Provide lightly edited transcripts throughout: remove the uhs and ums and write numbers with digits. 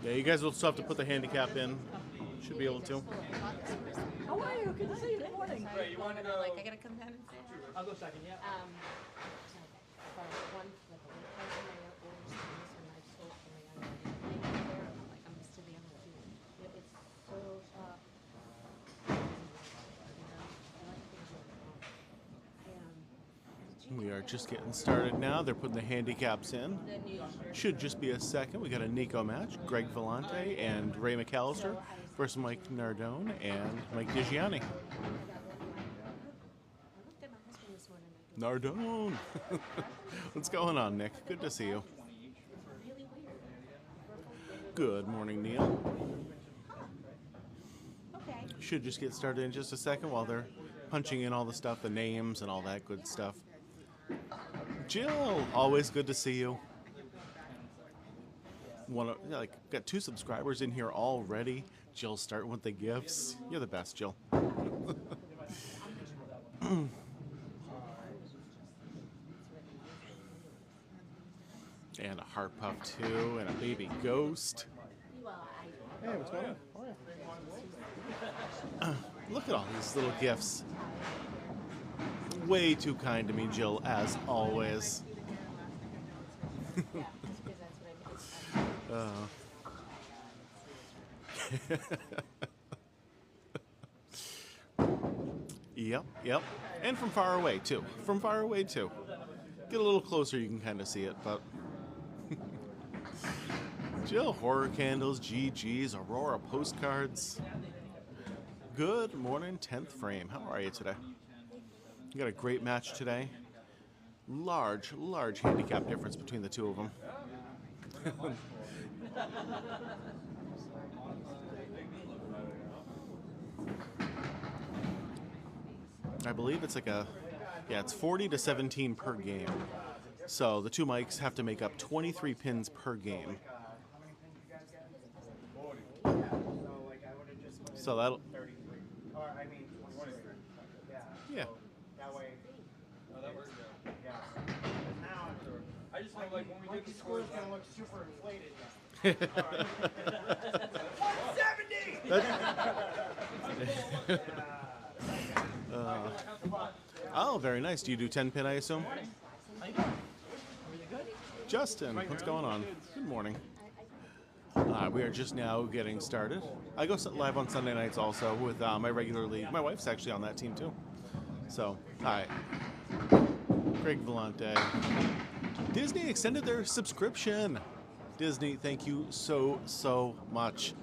Yeah, you guys will still have to put the handicap in. Should be able to. How are you? Good to see you. Good morning. Right, you want to go? Like, I gotta come down and say hi. I'll go second, yeah. One like a week ago, my oldest son, and I sold for my younger one. Like, I'm used to the other two. It's so soft. We are just getting started now. They're putting the handicaps in. Should just be a second. We got a Nico match. Greg Vellante and Ray Mcallister versus Mike Nardone and Mike Digianni. Nardone! What's going on, Nick? Good to see you. Good morning, Neil. Should just get started in just a second while they're punching in all the stuff, the names and all that good stuff. Jill, always good to see you. Got 2 subscribers in here already. Jill's starting with the gifts. You're the best, Jill. And a heart puff too, and a baby ghost. Hey, what's going on? How are you? Look at all these little gifts. Way too kind to me, Jill, as always. Yep. And from far away, too. Get a little closer, you can kind of see it, but... Jill, horror candles, GGs, Aurora postcards. Good morning, 10th frame. How are you today? You got a great match today. Large handicap difference between the two of them. I believe it's like it's 40 to 17 per game. So the two mics have to make up 23 pins per game. So that'll... Yeah. That way. Oh, that works. Yeah. Now, I just want like when we do the scores, it's gonna look super inflated. 170. Oh, very nice. Do you do 10 pin, I assume? Justin, what's going on? Good morning. We are just now getting started. I go live on Sunday nights also with my regular league. My wife's actually on that team too. So, hi. Greg Vellante. Disney extended their subscription. Disney, thank you so much.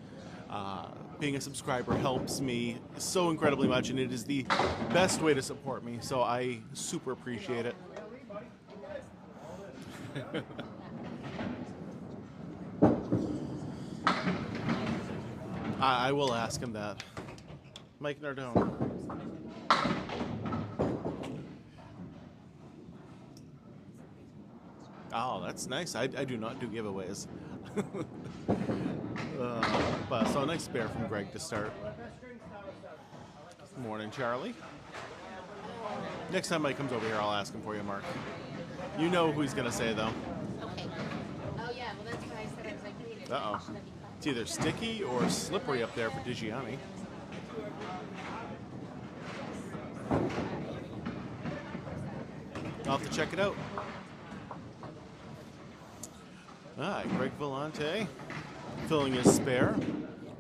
Being a subscriber helps me so incredibly much, and it is the best way to support me, so I super appreciate it. I will ask him that. Mike Nardone. Oh, that's nice. I do not do giveaways. But so a nice spare from Greg to start. Morning, Charlie. Next time Mike comes over here, I'll ask him for you, Mark. You know who he's going to say, though. Okay. Oh, yeah. Well, that's what I said. I was like, wait, Uh-oh. It's either sticky or slippery up there for Digianni. I'll have to check it out. Greg Vellante filling his spare.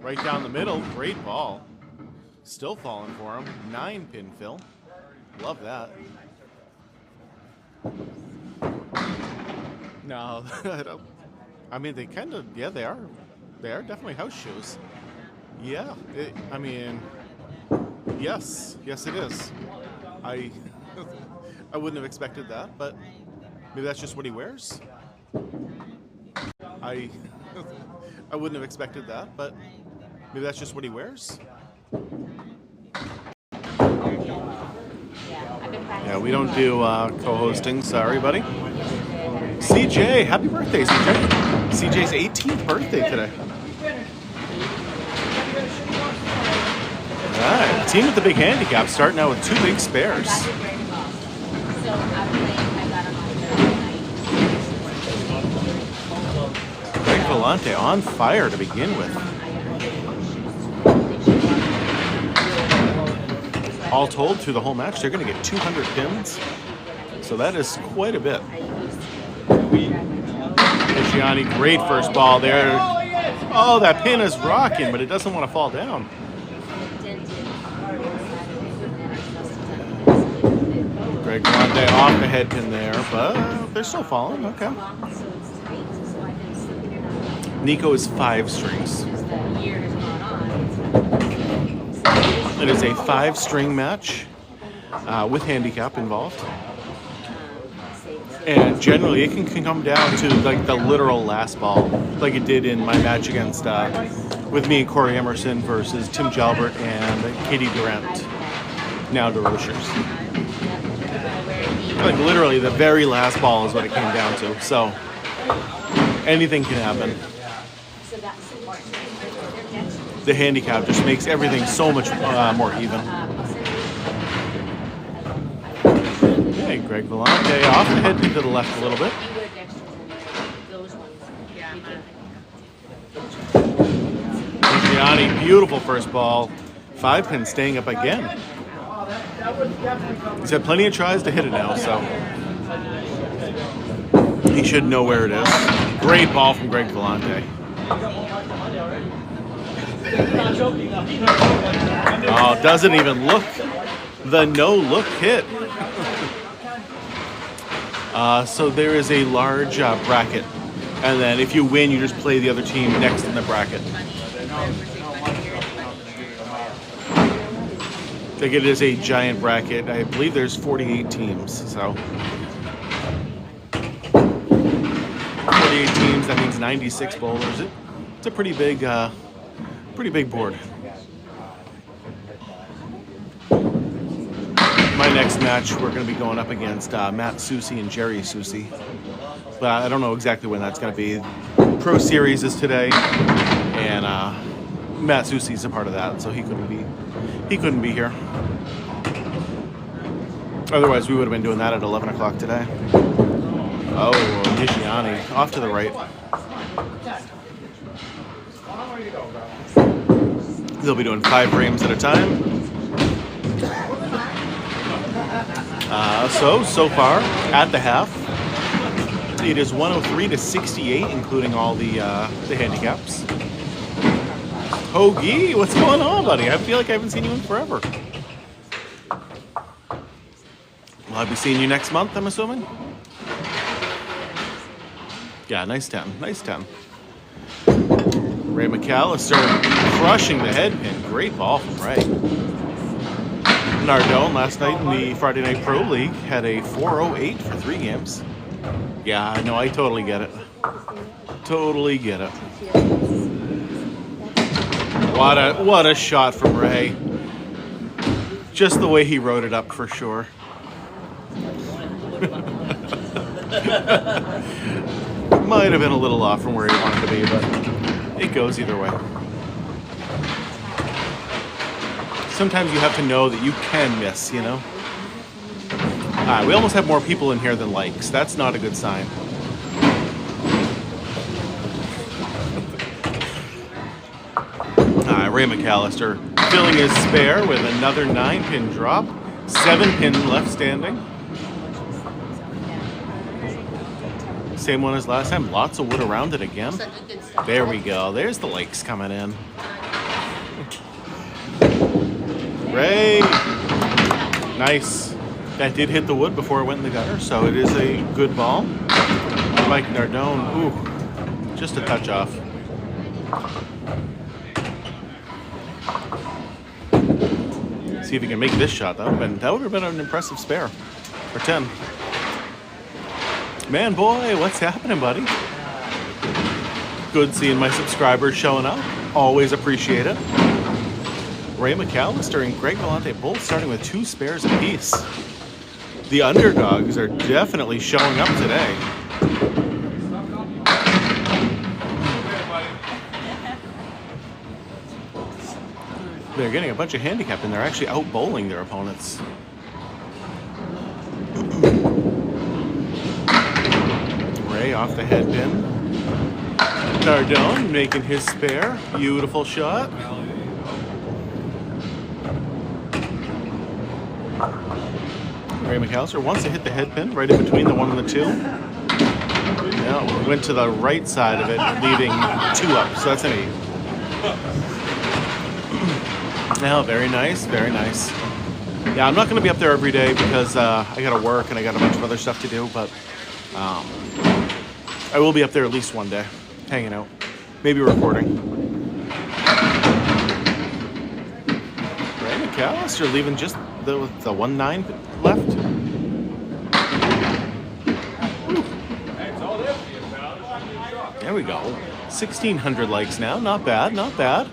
Right down the middle. Great ball. Still falling for him. 9-pin fill. Love that. No, I don't. I mean, they kind of, yeah, they are. They are definitely house shoes. Yeah, I mean, yes it is. I wouldn't have expected that, but maybe that's just what he wears. I wouldn't have expected that, but maybe that's just what he wears. Yeah, we don't do co-hosting. Sorry, buddy. CJ, happy birthday, CJ. CJ's 18th birthday today. All right, team with the big handicap starting out with 2 big spares. Greg Vellante on fire to begin with. All told, through the whole match, they're going to get 200 pins. So that is quite a bit. Digianni, great first ball there. Oh, that pin is rocking, but it doesn't want to fall down. Greg Vellante off the head pin there, but they're still falling. Okay. Nico is 5 strings. It is a 5-string match with handicap involved. And generally, it can come down to like the literal last ball, like it did in my match against with me and Corey Emerson versus Tim Jalbert and Katie Durant, now DeRochers. Like literally, the very last ball is what it came down to. So anything can happen. The handicap just makes everything so much more even. Okay, Greg Vellante off the head to the left a little bit. Digianni, beautiful first ball. 5 pin staying up again. He's had plenty of tries to hit it now, so he should know where it is. Great ball from Greg Vellante. Oh, doesn't even look. The no-look hit. So there is a large bracket, and then if you win, you just play the other team next in the bracket. Like it is a giant bracket. I believe there's 48 teams, so 48 teams. That means 96 bowlers. It's a pretty big board. My next match, we're going to be going up against Matt Susi and Jerry Susi. But I don't know exactly when that's going to be. Pro Series is today, and Matt Susi's a part of that, so he couldn't be here. Otherwise, we would have been doing that at 11 o'clock today. Oh, Digianni off to the right. They'll be doing 5 frames at a time. So far at the half, it is 103 to 68, including all the handicaps. Hoagie, what's going on, buddy? I feel like I haven't seen you in forever. Will I be seeing you next month, I'm assuming? Yeah, nice 10. Nice 10. Ray Mcallister crushing the head pin. Great ball from Ray. Nardone last night in the Friday Night Pro League had a 408 for 3 games. Yeah, no, I totally get it. Totally get it. What a shot from Ray. Just the way he wrote it up for sure. Might have been a little off from where he wanted to be, but it goes either way. Sometimes you have to know that you can miss, you know? We almost have more people in here than likes. That's not a good sign. Ray Mcallister filling his spare with another 9-pin drop. 7 pin left standing. Same one as last time. Lots of wood around it again. There we go. There's the likes coming in. Ray. Nice. That did hit the wood before it went in the gutter, so it is a good ball. Mike Nardone. Ooh. Just a touch off. See if he can make this shot. That would have been an impressive spare. Or 10. Man, boy, what's happening, buddy? Good seeing my subscribers showing up. Always appreciate it. Ray Mcallister and Greg Vellante both starting with 2 spares apiece. The underdogs are definitely showing up today. They're getting a bunch of handicap and they're actually out bowling their opponents. Ray off the head pin. Nardone making his spare. Beautiful shot. Ray Mcallister wants to hit the head pin right in between the 1 and the 2. Now went to the right side of it, leaving 2 up. So that's an 8. Now, very nice, very nice. Yeah, I'm not going to be up there every day because I got to work and I got a bunch of other stuff to do, but I will be up there at least one day, hanging out, maybe recording. Ray Mcallister leaving just the 1-9 left. There we go. 1,600 likes now. Not bad, not bad.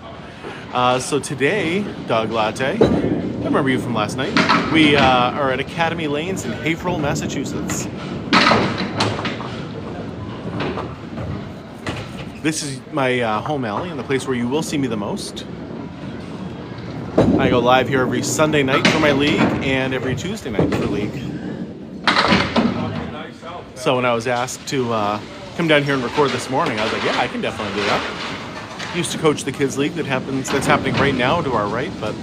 So today, Dog Latte, I remember you from last night. We are at Academy Lanes in Haverhill, Massachusetts. This is my home alley and the place where you will see me the most. I go live here every Sunday night for my league and every Tuesday night for league. So when I was asked to come down here and record this morning, I was like, yeah, I can definitely do that. Used to coach the kids league that's happening right now to our right, but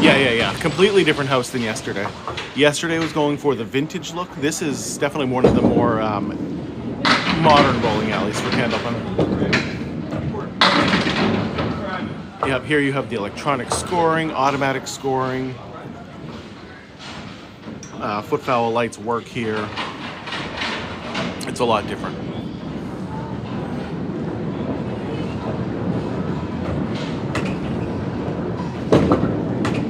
yeah. Completely different house than yesterday. Yesterday was going for the vintage look. This is definitely one of the more modern bowling alleys for Pendleton. Yep, here you have the electronic scoring, automatic scoring. Footfoul lights work here. It's a lot different.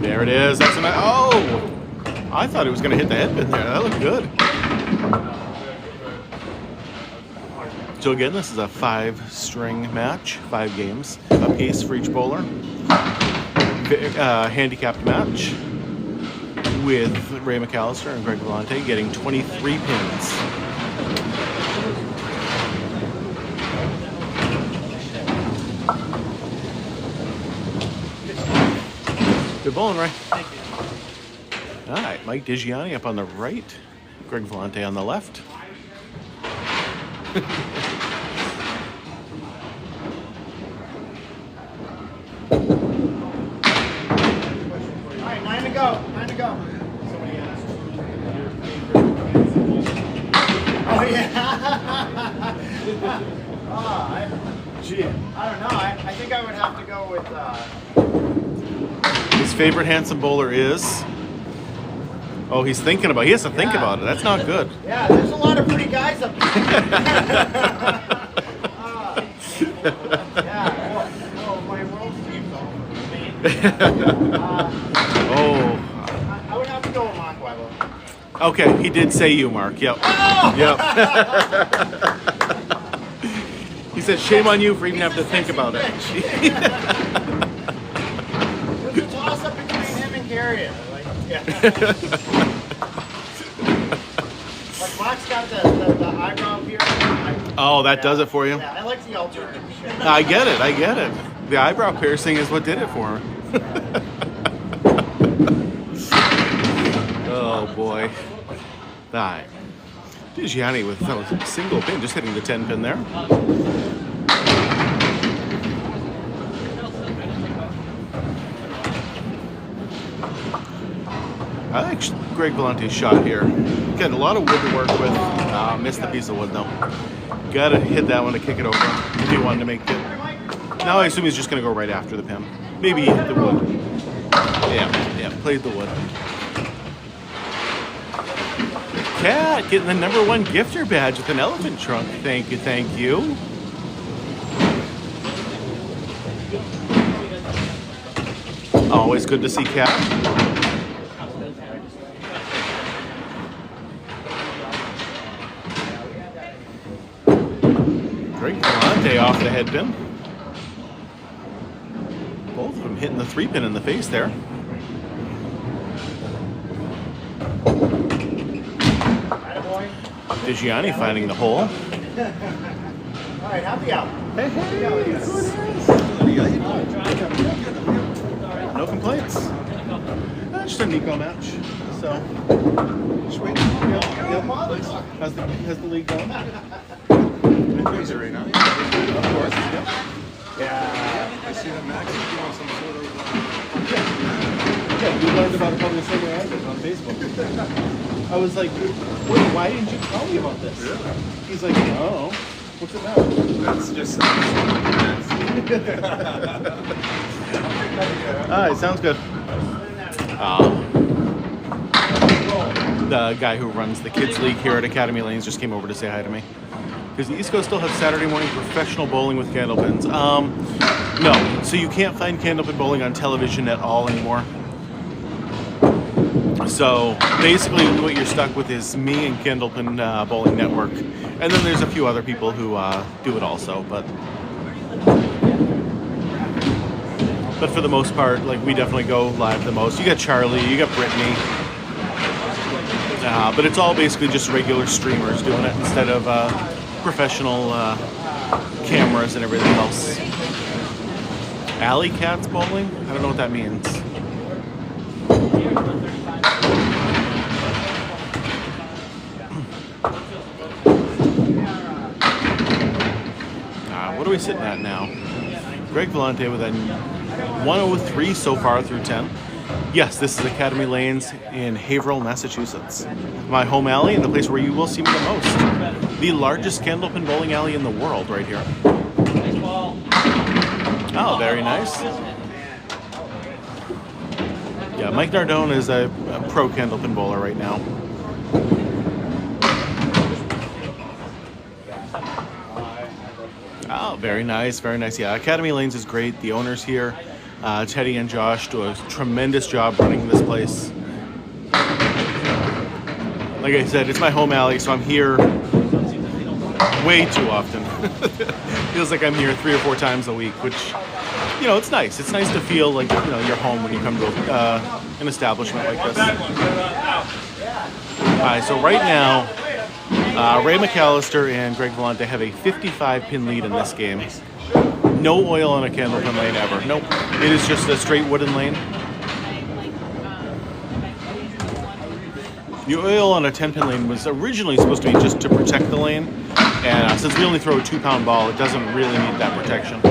There it is. That's an I thought it was going to hit the head pin there. That looked good. So again, this is a 5-string match, 5 games, a piece for each bowler. Handicapped match with Ray Mcallister and Greg Vellante getting 23 pins. Good bowling, Ray. Thank you. All right, Mike Digianni up on the right, Greg Vellante on the left. All right, 9 to go. 9 to go. Somebody asked. Oh yeah. Gee, I don't know. I think I would have to go with. His favorite handsome bowler is. Oh, he's thinking about. He has to think about it. That's not good. Yeah, there's a lot of pretty guys up there. My world's team's I would have to go with Mark Weber. Okay, he did say you, Mark. Yep. Oh! Yep. He said, "Shame on you for even having to think about it." There's a toss up between him and Carrier. Like Mark's got the eyebrow piercing. Oh, that does it for you? Yeah, I like the alternative shit. I get it. The eyebrow piercing is what did it for him. Oh, boy. All right. Digianni with a single pin, just hitting the 10 pin there. I like Greg Vellante's shot here. Got a lot of wood to work with. Missed the piece of wood though. Gotta hit that one to kick it over if he wanted to make it. Now I assume he's just gonna go right after the pin. Maybe he hit the wood. Yeah, played the wood. Cat getting the #1 gifter badge with an elephant trunk. Thank you. Always good to see Cat. Greg Vellante off the head pin. Both of them hitting the 3 pin in the face there. Digianni finding the hole. All right, happy out. No complaints. Just a Nico match. So, sweet. How's the league going? Crazy right now. Of course. Yeah. I see that Max is doing some sort of. Yeah, we learned about a couple of similar answers on Facebook. I was like, wait, why didn't you tell me about this? Really? He's like, oh, what's it now? That's just. Alright, sounds good. The guy who runs the kids league here at Academy Lanes just came over to say hi to me. Because the East Coast still has Saturday morning professional bowling with candlepins. No, so you can't find candlepin bowling on television at all anymore. So basically what you're stuck with is me and Candlepin Bowling Network. And then there's a few other people who do it also, but for the most part, like, we definitely go live the most. You got Charlie, you got Brittany, but it's all basically just regular streamers doing it instead of professional cameras and everything else. Alley Cats Bowling? I don't know what that means. What are we sitting at now? Greg Vellante with a 103 so far through 10. Yes, this is Academy Lanes in Haverhill, Massachusetts. My home alley and the place where you will see me the most. The largest candlepin bowling alley in the world right here. Oh, very nice. Yeah, Mike Nardone is a pro candlepin bowler right now. Oh, very nice, very nice. Yeah, Academy Lanes is great. The owners here, Teddy and Josh, do a tremendous job running this place. Like I said, it's my home alley, so I'm here way too often. Feels like I'm here 3 or 4 times a week, which, you know, it's nice. It's nice to feel like, you know, you're home when you come to an establishment like this. All right, so right now, Ray Mcallister and Greg Vellante have a 55-pin lead in this game. No oil on a candlepin lane ever. Nope. It is just a straight wooden lane. The oil on a 10-pin lane was originally supposed to be just to protect the lane, and since we only throw a 2-pound ball, it doesn't really need that protection.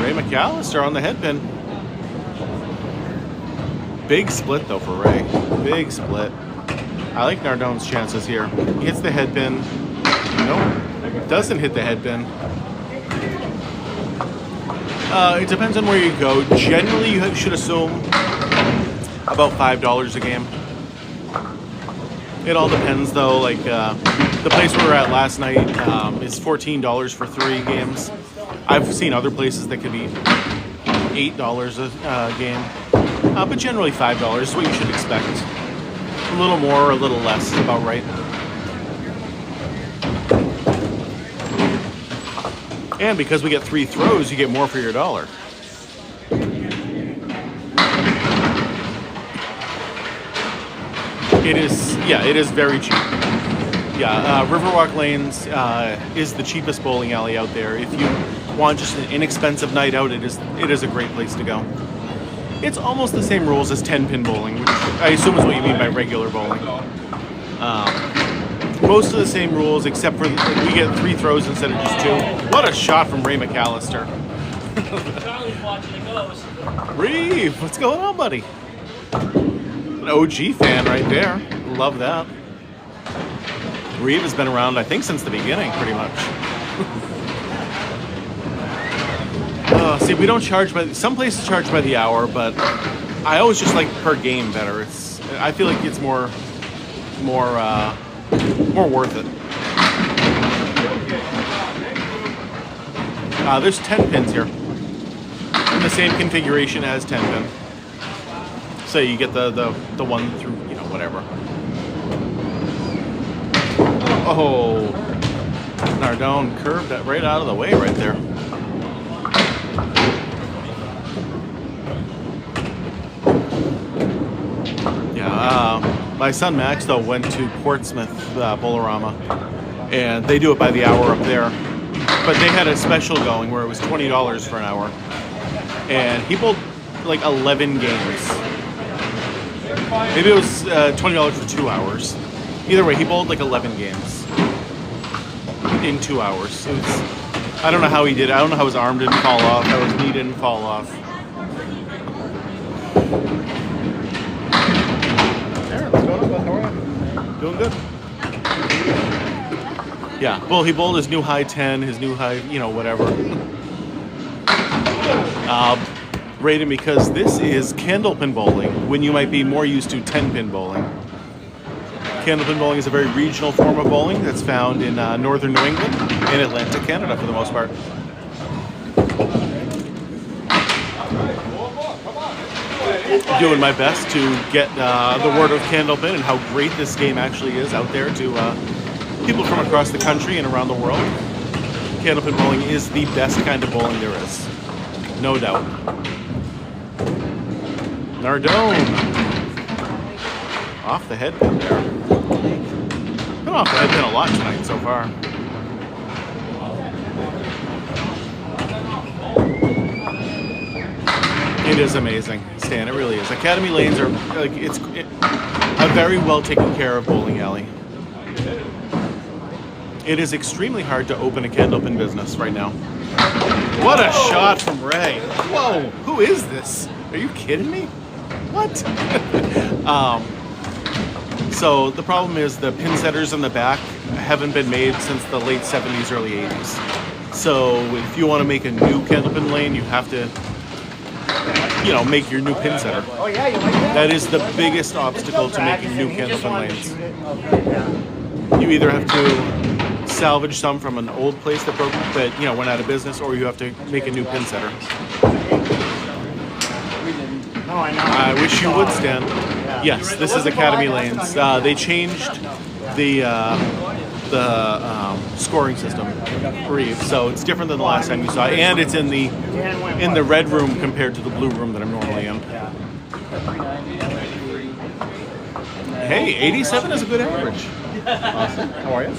Ray Mcallister on the headpin. Big split though for Ray. Big split. I like Nardone's chances here. He hits the headpin. Nope. Doesn't hit the headpin. It depends on where you go. Generally, you should assume about $5 a game. It all depends, though. Like the place we were at last night is $14 for 3 games. I've seen other places that could be $8 a game, but generally $5 is what you should expect. A little more or a little less is about right. And because we get 3 throws, you get more for your dollar. It is very cheap. Yeah, Riverwalk Lanes is the cheapest bowling alley out there. If you want just an inexpensive night out, it is a great place to go. It's almost the same rules as 10-pin bowling, which I assume is what you mean by regular bowling. Most of the same rules, except for we get 3 throws instead of just 2. What a shot from Ray Mcallister. Charlie's watching it goes. Reeve, what's going on, buddy? An OG fan right there. Love that. Reeve has been around, I think, since the beginning, pretty much. See, we don't charge by... Some places charge by the hour, but I always just like per game better. I feel like it's more worth it. There's 10 pins here. In the same configuration as 10 pin. So you get the one through, you know, whatever. Oh, Nardone curved that right out of the way right there. Yeah, my son Max, though, went to Portsmouth Bowlerama, and they do it by the hour up there. But they had a special going where it was $20 for an hour. And he bowled like 11 games. Maybe it was $20 for 2 hours. Either way, he bowled like 11 games. in 2 hours. I don't know how he did it. I don't know how his arm didn't fall off, how his knee didn't fall off. Aaron, what's going on? How are you? Doing good. Yeah, well, he bowled his new high 10, his new high, whatever. Rated because this is candlepin bowling when you might be more used to 10-pin bowling. Candlepin bowling is a very regional form of bowling that's found in northern New England and Atlantic Canada for the most part. Doing my best to get the word of candlepin and how great this game actually is out there to people from across the country and around the world. Candlepin bowling is the best kind of bowling there is, no doubt. Nardone off the head pin there. Been off the head pin a lot tonight so far. It is amazing, Stan. It really is. Academy lanes are like a very well taken care of bowling alley. It is extremely hard to open a candlepin business right now. What a shot from Ray! Whoa, who is this? Are you kidding me? What? So the problem is the pin setters in the back haven't been made since the late 70s, early 80s. So if you want to make a new candlepin lane, you have to, make your new pin setter. Oh yeah, you like that? That is the biggest obstacle to making new candlepin lanes. You either have to salvage some from an old place that went out of business, or you have to make a new pin setter. No, I know. I wish you would, Stan. Yes, this is Academy lanes. They changed the scoring system, so it's different than the last time you saw it, and it's in the red room compared to the blue room that I'm normally in. Hey, 87 is a good average. Awesome. How are you?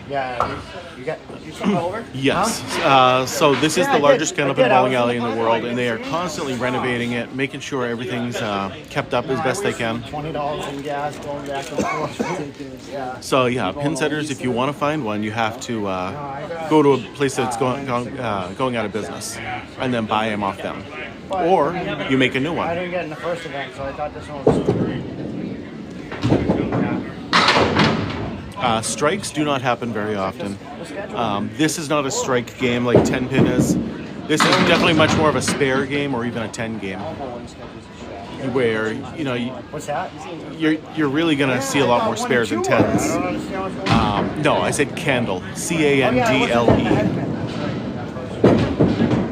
Yeah, you come over? Yes. So this is the largest candlepin bowling alley in the world, and they are constantly renovating it, making sure everything's kept up as best they can. $20 in gas going back and forth. Yeah. So yeah, pin setters. If you want to find one, you have to go to a place that's going out of business, and then buy them off them, or you make a new I one. didn't get in the first event, so I thought this one was great. Strikes do not happen very often. This is not a strike game like 10-pin is. This is definitely much more of a spare game or even a 10 game, where What's that? you're really gonna see a lot more spares than 10s. No, I said candle. CANDLE.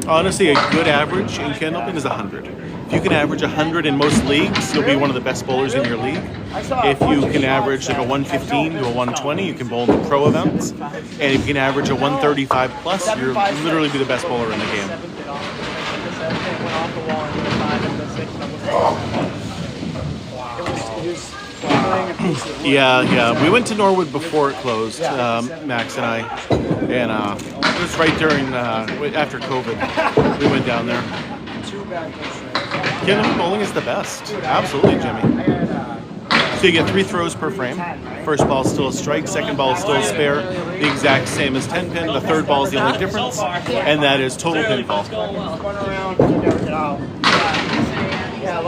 Honestly, a good average in candlepin is 100. If you can average 100 in most leagues, you'll be one of the best bowlers in your league. If you can average like a 115 to a 120, you can bowl in the pro events. And if you can average a 135 plus, you'll literally be the best bowler in the game. Yeah. We went to Norwood before it closed, Max and I. And it was right during, after COVID, we went down there. Candlepin bowling is the best. Absolutely, Jimmy. So you get 3 throws per frame. First ball is still a strike, second ball is still a spare, the exact same as 10-pin. The third ball is the only difference, and that is total pinfall.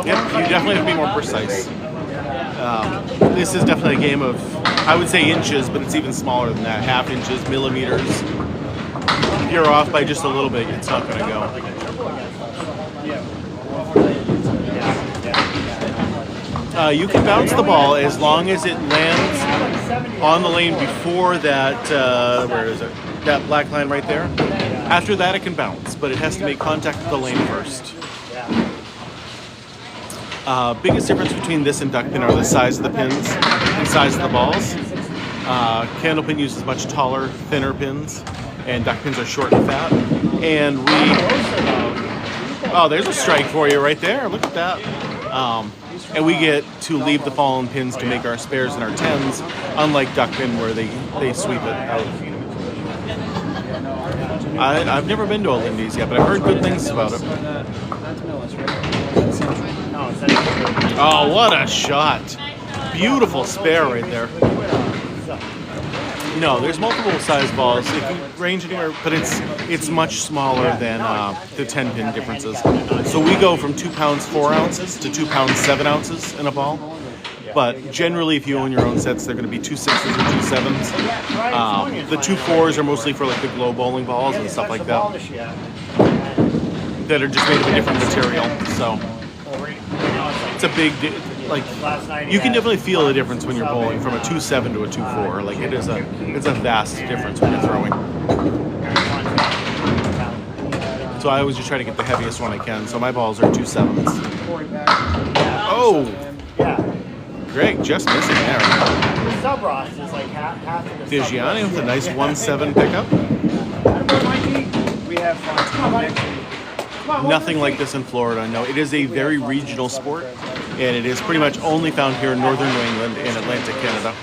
Yep, you definitely have to be more precise. This is definitely a game of, I would say inches, but it's even smaller than that. Half inches, millimeters. If you're off by just a little bit, it's not going to go. You can bounce the ball as long as it lands on the lane before that, where is it? That black line right there. After that it can bounce, but it has to make contact with the lane first. Biggest difference between this and duckpin are the size of the pins and size of the balls. Candlepin uses much taller, thinner pins, and duckpins are short and fat. And oh, there's a strike for you right there. Look at that. And we get to leave the fallen pins to make our spares and our 10s, unlike duckpin where they sweep it out. I've never been to a Lindy's yet, but I've heard good things about it. Oh, what a shot. Beautiful spare right there. No, there's multiple size balls. It can range anywhere, but it's much smaller than the 10-pin differences. So we go from 2 pounds 4 ounces to 2 pounds 7 ounces in a ball. But generally, if you own your own sets, they're going to be 2 6s or 2 7s. The 2 4s are mostly for like the glow bowling balls and stuff like that, that are just made of a different material. So it's a big, like, you can definitely feel the difference when you're bowling from a 2-7 to a 2-4. Like it's a vast difference when you're throwing. So I always just try to get the heaviest one I can. So my balls are 2 7s. Oh, Greg just missing there. Digianni with a nice 1-7 pickup. We have fun. Nothing like this in Florida. No, it is a very regional sport, and it is pretty much only found here in northern New England and Atlantic Canada.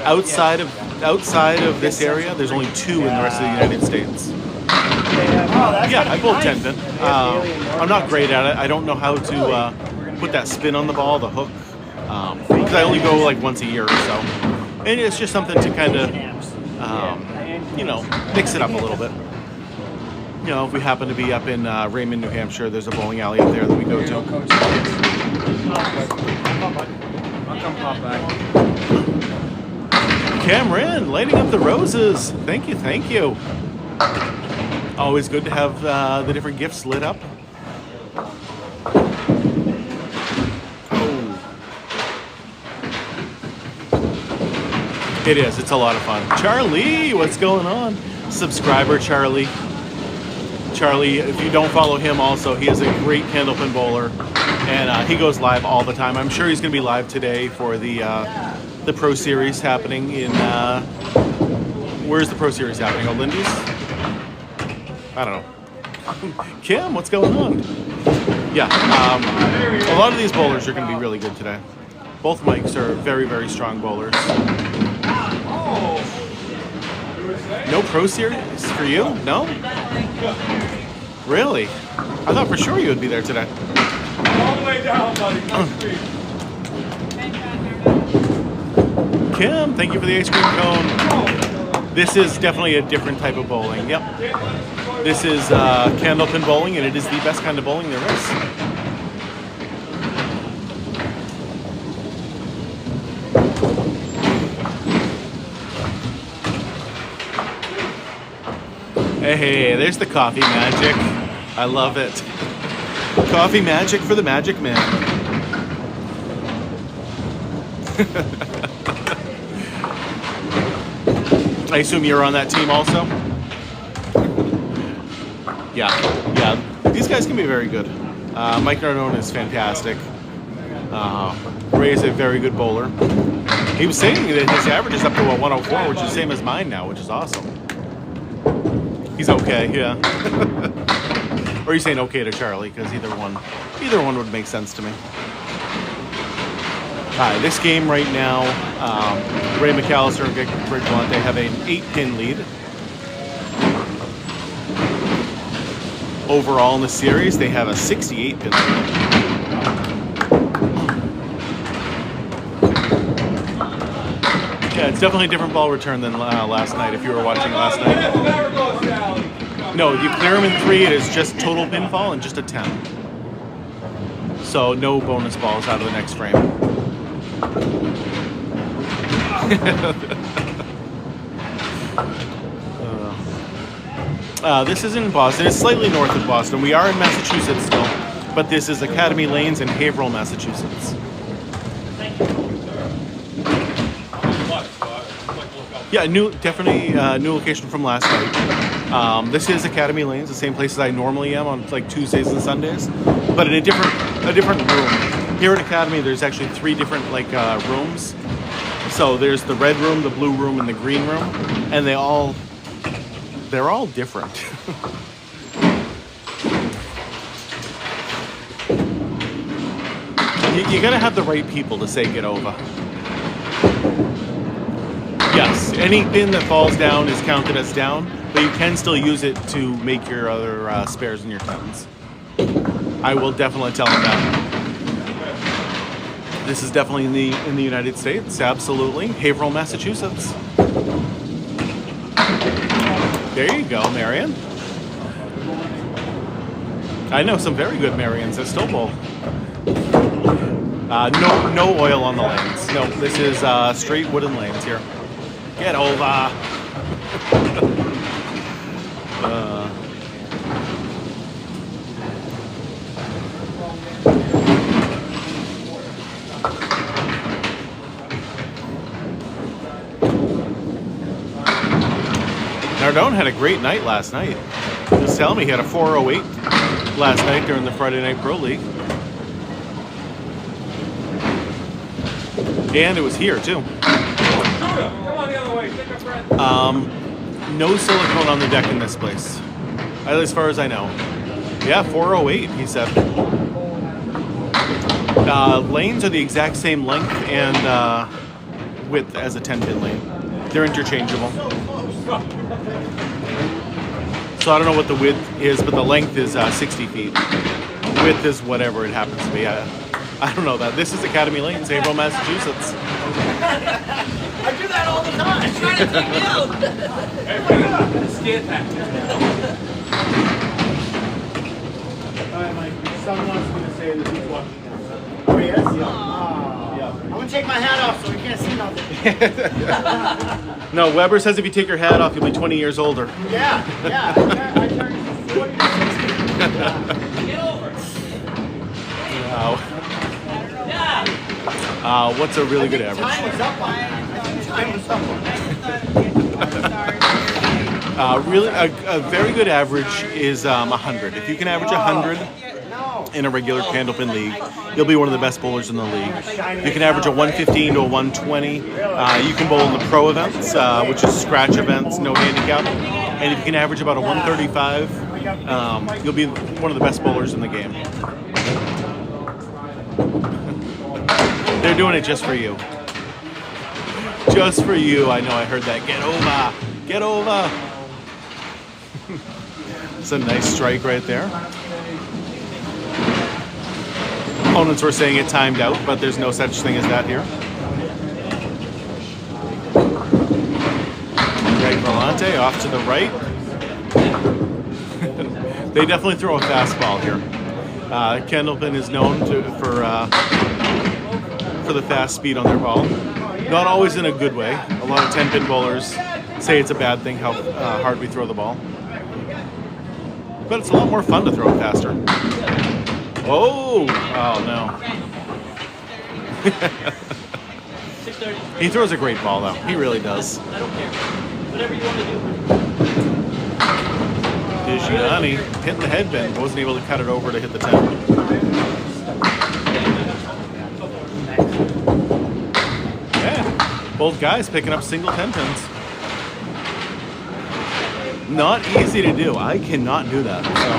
Outside of this area, there's only 2 in the rest of the United States. Yeah, I bowled 10-pin. I'm not great at it. I don't know how to put that spin on the ball, the hook, because I only go like once a year or so. And it's just something to kind of, mix it up a little bit. You know, if we happen to be up in Raymond, New Hampshire, there's a bowling alley up there that we go to. I'll come pop back. Cameron, lighting up the roses. Thank you, thank you. Always good to have the different gifts lit up. Oh. It is. It's a lot of fun. Charlie, what's going on? Subscriber Charlie. Charlie, if you don't follow him also, he is a great candlepin bowler, and he goes live all the time. I'm sure he's going to be live today for the Pro Series happening in, where's the Pro Series happening? Oh, Lindy's? I don't know. Kim, what's going on? Yeah, a lot of these bowlers are going to be really good today. Both Mikes are very, very strong bowlers. No Pro Series for you? No? Really? I thought for sure you would be there today. All the way down, buddy. Kim, thank you for the ice cream cone. This is definitely a different type of bowling. Yep. This is candlepin bowling, and it is the best kind of bowling there is. Hey, there's the coffee magic. I love it. Coffee magic for the magic man. I assume you're on that team also? Yeah. These guys can be very good. Mike Nardone is fantastic. Ray is a very good bowler. He was saying that his average is up to a 104, which is the same as mine now, which is awesome. He's okay, yeah. Or he's saying okay to Charlie, because either one would make sense to me. This game right now, Ray Mcallister and Greg Vellante have an 8-pin lead. Overall in the series, they have a 68-pin lead. Yeah, it's definitely a different ball return than last night, if you were watching last night. No, if you clear them in 3, it is just total pinfall and just a 10. So no bonus balls out of the next frame. This is in Boston. It's slightly north of Boston. We are in Massachusetts still, but this is Academy Lanes in Haverhill, Massachusetts. Yeah, definitely new location from last night. This is Academy Lanes, the same place as I normally am on like Tuesdays and Sundays, but in a different room. Here at Academy, there's actually 3 different rooms. So there's the red room, the blue room, and the green room, and they're all different. you gotta have the right people to say get over. Yes, any pin that falls down is counted as down, but you can still use it to make your other spares and your tens. I will definitely tell him that. This is definitely in the United States, absolutely. Haverhill, Massachusetts. There you go, Marion. I know some very good Marions that still bowl. No oil on the lanes. No, this is straight wooden lanes here. Get over. Nardone had a great night last night. He was telling me he had a 408 last night during the Friday Night Pro League. And it was here too. No silicone on the deck in this place, as far as I know. Yeah, 408, he said. Lanes are the exact same length and width as a 10-pin lane. They're interchangeable. So I don't know what the width is, but the length is 60 feet. Width is whatever it happens to be. I don't know that. This is Academy Lanes, Haverhill, Massachusetts. I do that all the time. I'm trying to take me out. Scan that. Alright, Mike. Someone wants me to say that he's watching now. Oh, yes? Yeah. I'm going to take my hat off so we can't see nothing. No, Weber says if you take your hat off, you'll be 20 years older. Yeah. I turned 40 to 60. Get over. Wow. Yeah. What's a really good average? Time was up on that. I think time was up on that. Really, a very good average is 100. If you can average 100 in a regular candlepin league, you'll be one of the best bowlers in the league. You can average a 115 to a 120. You can bowl in the pro events, which is scratch events, no handicap. And if you can average about a 135, you'll be one of the best bowlers in the game. They're doing it just for you. Just for you. I know, I heard that. Get over. Get over. It's a nice strike right there. Opponents were saying it timed out, but there's no such thing as that here. Vellante off to the right. They definitely throw a fastball here. Candlepin is known for the fast speed on their ball. Not always in a good way. A lot of 10-pin bowlers say it's a bad thing how hard we throw the ball. But it's a lot more fun to throw it faster. Oh no. 6:30. He throws a great ball though. He really does. I don't care. Whatever you want to do. Digianni hitting the headband. Wasn't able to cut it over to hit the 10. Yeah. Both guys picking up single 10 pins. Not easy to do. I cannot do that. So.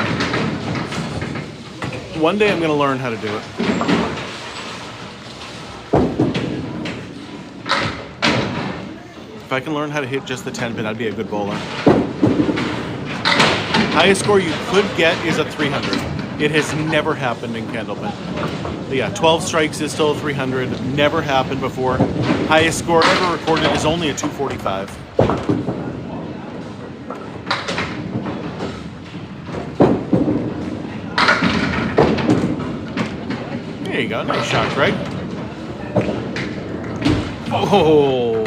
One day I'm going to learn how to do it. If I can learn how to hit just the 10 pin, I'd be a good bowler. Highest score you could get is a 300. It has never happened in Candlepin. But yeah, 12 strikes is still a 300. Never happened before. Highest score ever recorded is only a 245. There you go, nice shot, Greg. Oh,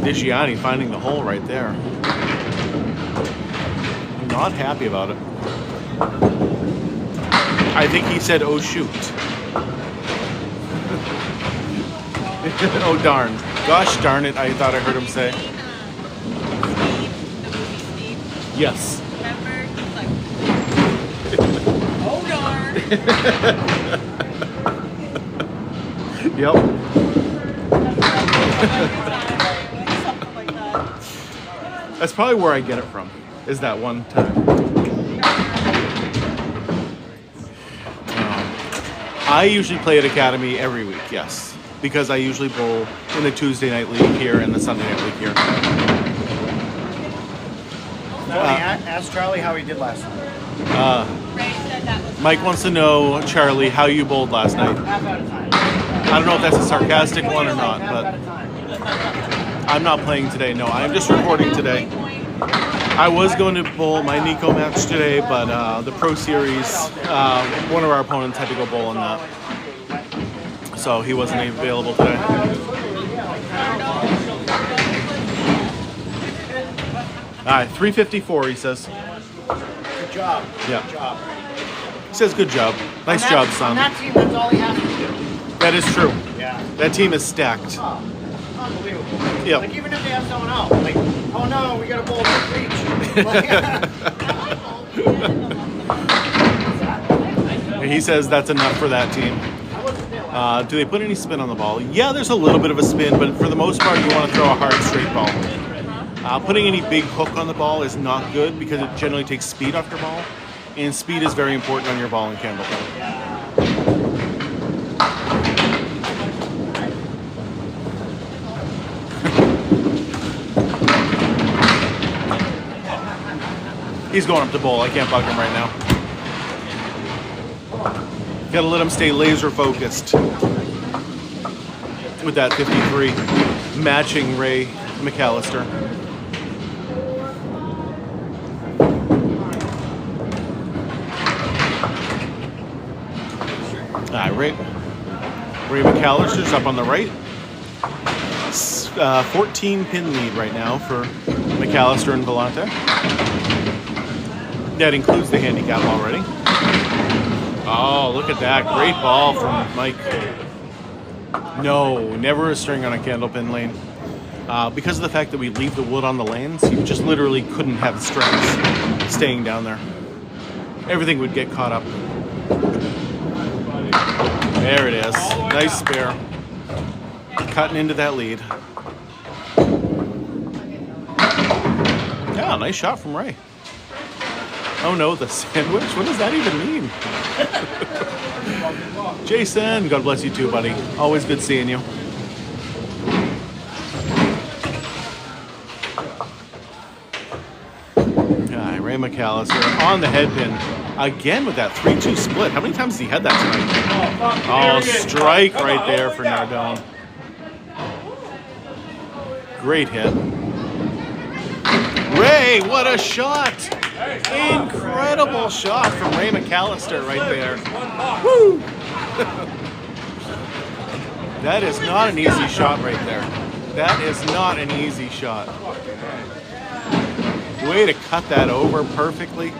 Digianni finding the hole right there. I'm not happy about it. I think he said, oh shoot. Oh darn. Gosh darn it, I thought I heard him say. Yes. Remember, he's like, oh darn. Yep. Something like that. That's probably where I get it from, is that one time. I usually play at Academy every week, yes. Because I usually bowl in the Tuesday night league here and the Sunday night league here. Ask Charlie how he did last night. Ray said that was Mike wants to know, Charlie, how you bowled last night. Half out of time. I don't know if that's a sarcastic one or not, but I'm not playing today. No, I'm just recording today. I was going to bowl my Nico match today, but the Pro Series, one of our opponents had to go bowl in that. So he wasn't available today. 354, he says. Good job. Yeah. Good job. He says good job. Nice job, On son. that team, that's all he has to do. That is true. Yeah. That team is stacked. Unbelievable. Yep. Like even if they have someone else, like, oh no, we got to bowl for each. He says that's enough for that team. Do they put any spin on the ball? Yeah, there's a little bit of a spin, but for the most part, you want to throw a hard straight ball. Putting any big hook on the ball is not good because it generally takes speed off your ball, and speed is very important on your ball in Candlepin. He's going up to bowl. I can't bug him right now. Gotta let him stay laser focused with that 53, matching Ray Mcallister. All right, Ray Mcallister's up on the right. 14 pin lead right now for Mcallister and Vellante. That includes the handicap already. Oh, look at that. Great ball from Mike. No, never a string on a candlepin lane. Because of the fact that we leave the wood on the lanes, you just literally couldn't have strings staying down there. Everything would get caught up. There it is. Nice spare. Cutting into that lead. Yeah, nice shot from Ray. Oh no, the sandwich? What does that even mean? Jason, God bless you too, buddy. Always good seeing you. Ray Mcallister on the head pin. Again with that 3-2 split. How many times has he had that tonight? Oh, strike right there for Nardone. Great hit. Ray, what a shot! Incredible shot from Ray Mcallister right there. Woo! That is not an easy shot right there. That is not an easy shot. Way to cut that over perfectly.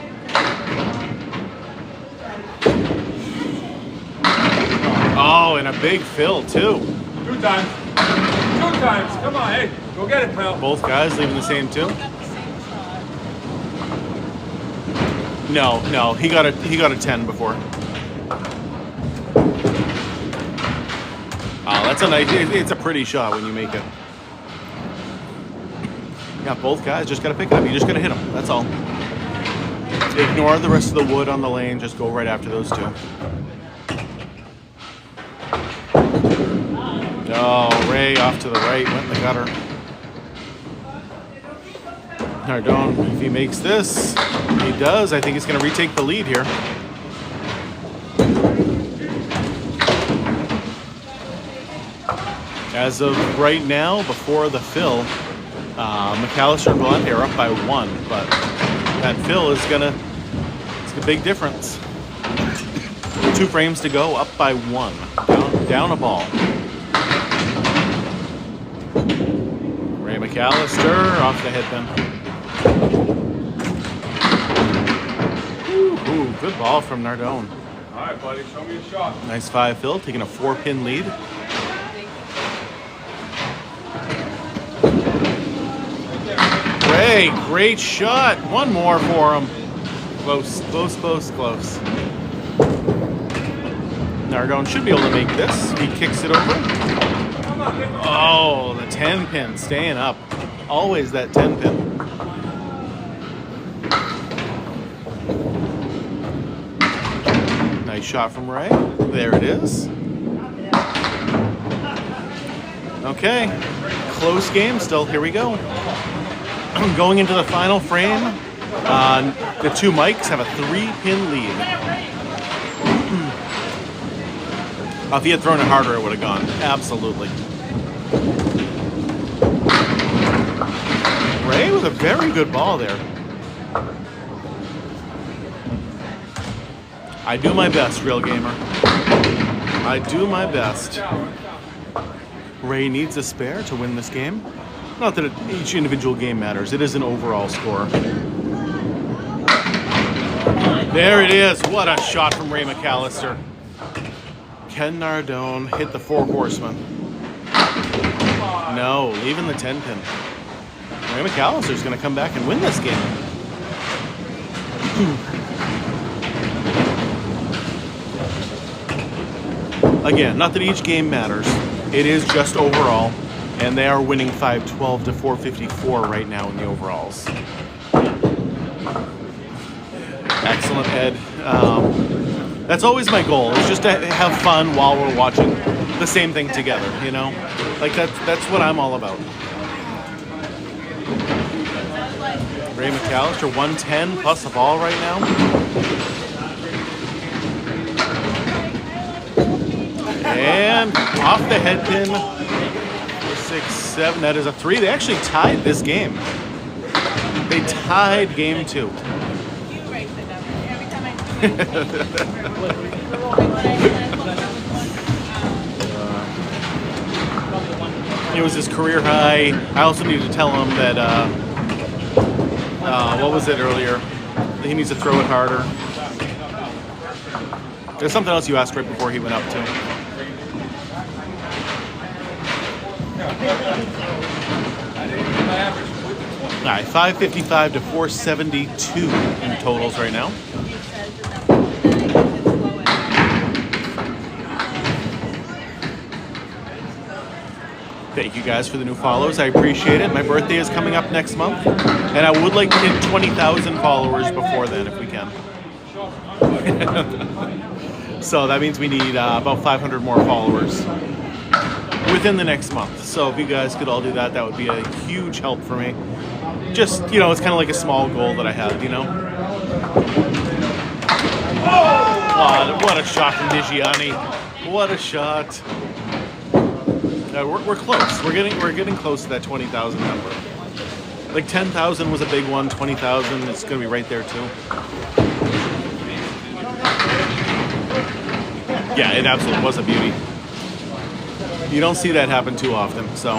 Oh, and a big fill too. 2 times. 2 times. Come on, hey, go get it, pal. Both guys leaving the same two. No, he got a 10 before. Oh, that's a nice. It's a pretty shot when you make it. Yeah, both guys just gotta pick it up. You just gotta hit them. That's all. Ignore the rest of the wood on the lane. Just go right after those two. Oh, Ray off to the right, went in the gutter. Nardone, if he makes this, he does. I think he's going to retake the lead here. As of right now, before the fill, Mcallister and Vellante are up by 1, but that fill is it's a big difference. 2 frames to go, up by 1, down a ball. Ray Mcallister off the head pin. Ooh, good ball from Nardone. All right, buddy, show me a shot. Nice 5 fill, taking a 4-pin lead. Ray, great shot. One more for him. Close. Nardone should be able to make this. He kicks it over. Oh, the 10-pin staying up. Always that 10-pin. Nice shot from Ray. There it is. Okay. Close game still. Here we go. Going into the final frame. The 2 mics have a 3-pin lead. If he had thrown it harder, it would have gone. Absolutely. Ray with a very good ball there. I do my best, Real Gamer. I do my best. Ray needs a spare to win this game. Not that each individual game matters. It is an overall score. There it is. What a shot from Ray Mcallister. Ken Nardone hit the 4 horsemen. No, leaving the 10 pin. Ray Mcallister's going to come back and win this game. Again, not that each game matters. It is just overall, and they are winning 512 to 454 right now in the overalls. Excellent, Ed. That's always my goal. Is just to have fun while we're watching the same thing together. You know, like that's what I'm all about. Ray Mcallister, 110 plus a ball right now. And off the head pin. 6, 7. That is a 3. They actually tied this game. They tied game 2. It was his career high. I also need to tell him that, what was it earlier? He needs to throw it harder. There's something else you asked right before he went up too. All right, 555 to 472 in totals right now. Thank you guys for the new follows. I appreciate it. My birthday is coming up next month, and I would like to hit 20,000 followers before then if we can. So that means we need about 500 more followers within the next month. So if you guys could all do that, that would be a huge help for me. Just, you know, it's kind of like a small goal that I have, you know? Oh, what a shot from Digianni. What a shot. We're close. We're getting close to that 20,000 number. Like 10,000 was a big one. 20,000 is going to be right there too. Yeah, it absolutely was a beauty. You don't see that happen too often, so.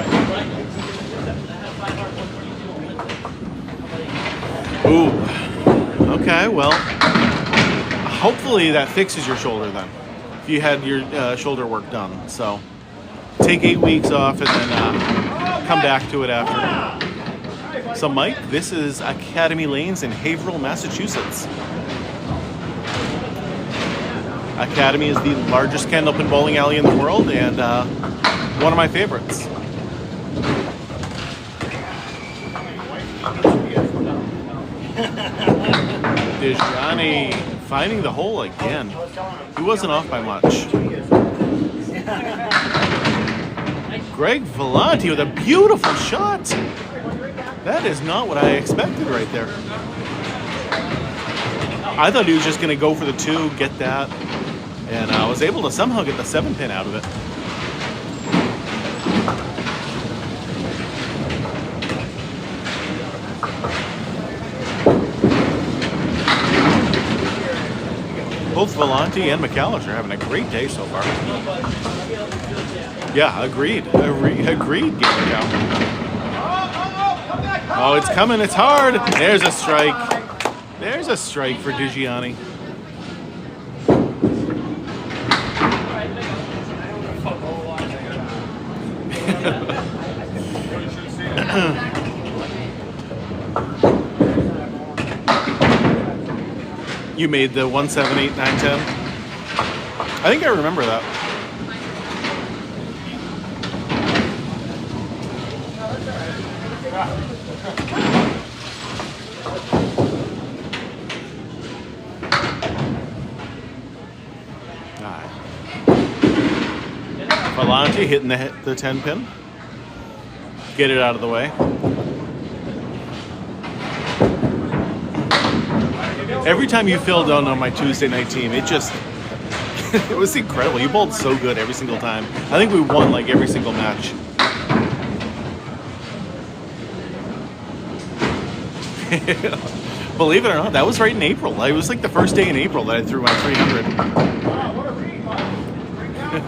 Ooh. Okay, well, hopefully that fixes your shoulder then. If you had your shoulder work done, so. Take 8 weeks off and then come back to it after. So, Mike, this is Academy Lanes in Haverhill, Massachusetts. Academy is the largest candlepin bowling alley in the world and one of my favorites. Digianni finding the hole again. He wasn't off by much. Greg Vellante with a beautiful shot. That is not what I expected right there. I thought he was just going to go for the 2, get that, and I was able to somehow get the 7 pin out of it. Both Vellante and Mcallister are having a great day so far. Yeah, agreed. Agreed, Game Cow. Oh, it's coming. It's hard. There's a strike. There's a strike for Digianni. You made the 1, 7, 8, 9, 10. I think I remember that. Vellante hitting the 10 pin. Get it out of the way. Every time you fill down on my Tuesday night team, it just It was incredible. You bowled so good every single time. I think we won like every single match. Believe it or not, that was right in April. It was like the first day in April that I threw my 300. Wow, what a read, bud. Great count.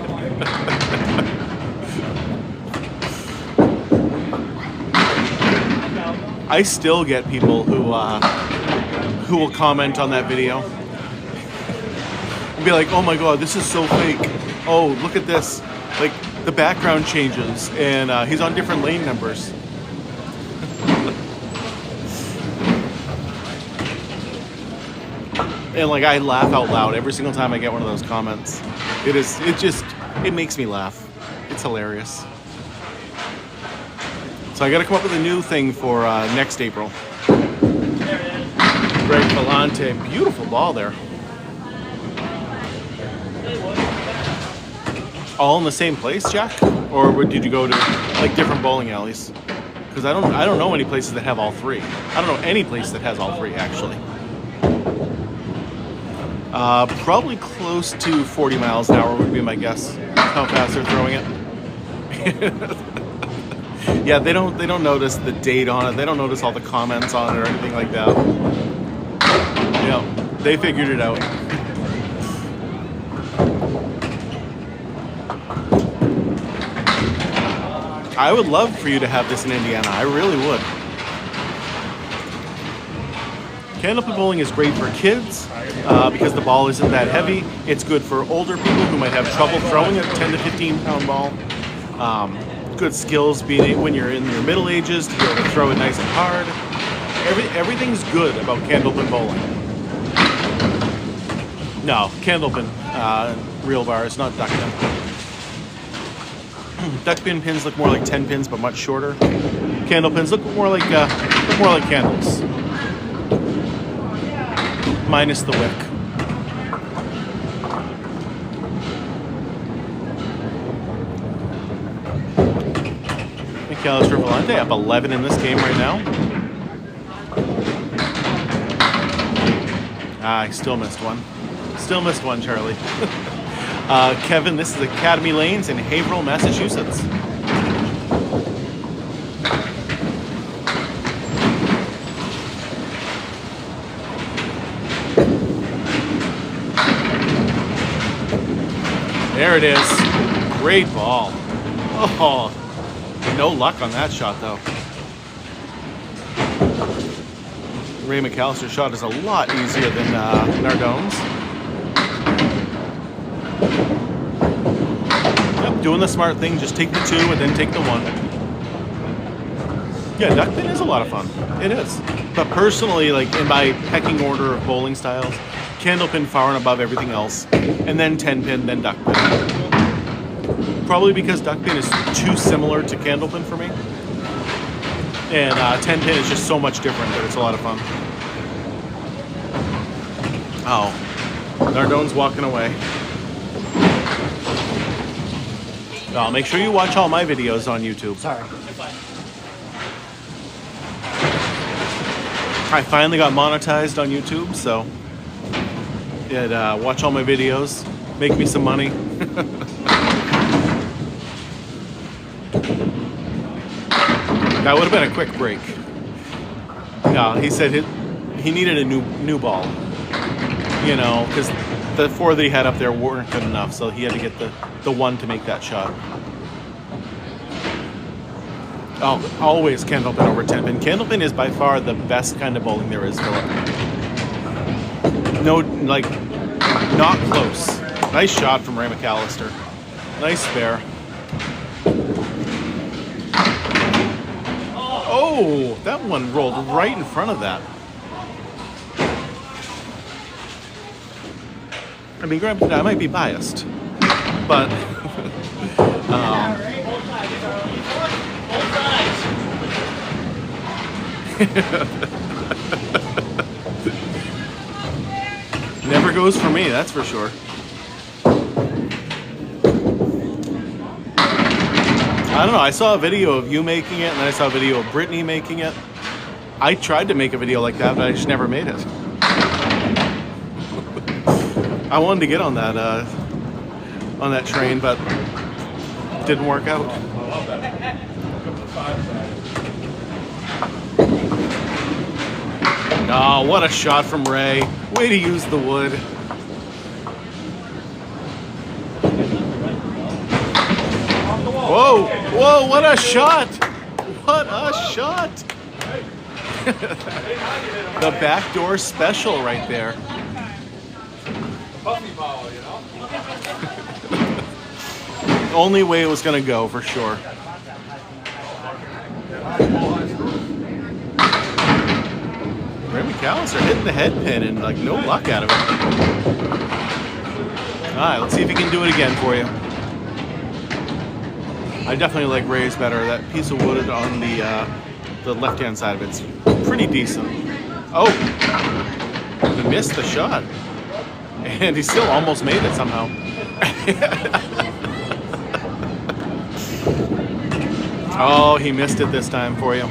I still get people who will comment on that video and be like, "Oh my god, this is so fake. Oh, look at this. Like the background changes and he's on different lane numbers." And like I laugh out loud every single time I get one of those comments. It makes me laugh. It's hilarious. So I got to come up with a new thing for next April. Greg Vellante, beautiful ball there. All in the same place, Jack? Or did you go to like different bowling alleys? Because I don't know any places that have all three. I don't know any place that has all three actually. Probably close to 40 miles an hour would be my guess. How fast they're throwing it. Yeah, they don't notice the date on it. They don't notice all the comments on it or anything like that. Yeah, they figured it out. I would love for you to have this in Indiana. I really would. Candlepin bowling is great for kids because the ball isn't that heavy. It's good for older people who might have trouble throwing a 10 to 15 pound ball. Good skills when you're in your middle ages to be able to throw it nice and hard. Everything's good about candlepin bowling. No, candlepin, real bars, not duckpin. Duckpin pins look more like 10 pins, but much shorter. Candlepins look more like candles. Minus the wick. Mcallister Vellante up 11 in this game right now. I still missed one. Still missed one, Charlie. Kevin, this is Academy Lanes in Haverhill, Massachusetts. There it is. Great ball. Oh, no luck on that shot, though. Ray Mcallister's shot is a lot easier than Nardone's. Yep, doing the smart thing. Just take the 2 and then take the 1. Yeah, duckpin is a lot of fun. It is. But personally, like in my pecking order of bowling styles, candlepin far and above everything else, and then 10-pin, then duckpin. Probably because duckpin is too similar to candlepin for me, and 10-pin is just so much different that it's a lot of fun. Oh, Nardone's walking away. Oh, make sure you watch all my videos on YouTube. Sorry. I finally got monetized on YouTube, so watch all my videos, make me some money. That would have been a quick break. No, he said he needed a new ball, you know, because the 4 that he had up there weren't good enough, so he had to get the 1 to make that shot. Oh, always candlepin over 10-pin. Candlepin is by far the best kind of bowling there is, Philip. No, like, not close. Nice shot from Ray Mcallister. Nice spare. Oh, that one rolled right in front of that. I mean, granted, I might be biased, but never goes for me, that's for sure. I don't know, I saw a video of you making it, and then I saw a video of Brittany making it. I tried to make a video like that, but I just never made it. I wanted to get on that on that train, but didn't work out. Oh, what a shot from Ray. Way to use the wood. Whoa, whoa, what a shot. What a shot. The backdoor special right there. Only way it was going to go, for sure. Ray Mcallister hitting the head pin and like no luck out of it. Alright, let's see if he can do it again for you. I definitely like Ray's better. That piece of wood on the left-hand side of it's pretty decent. Oh! He missed the shot. And he still almost made it somehow. Oh, he missed it this time for you.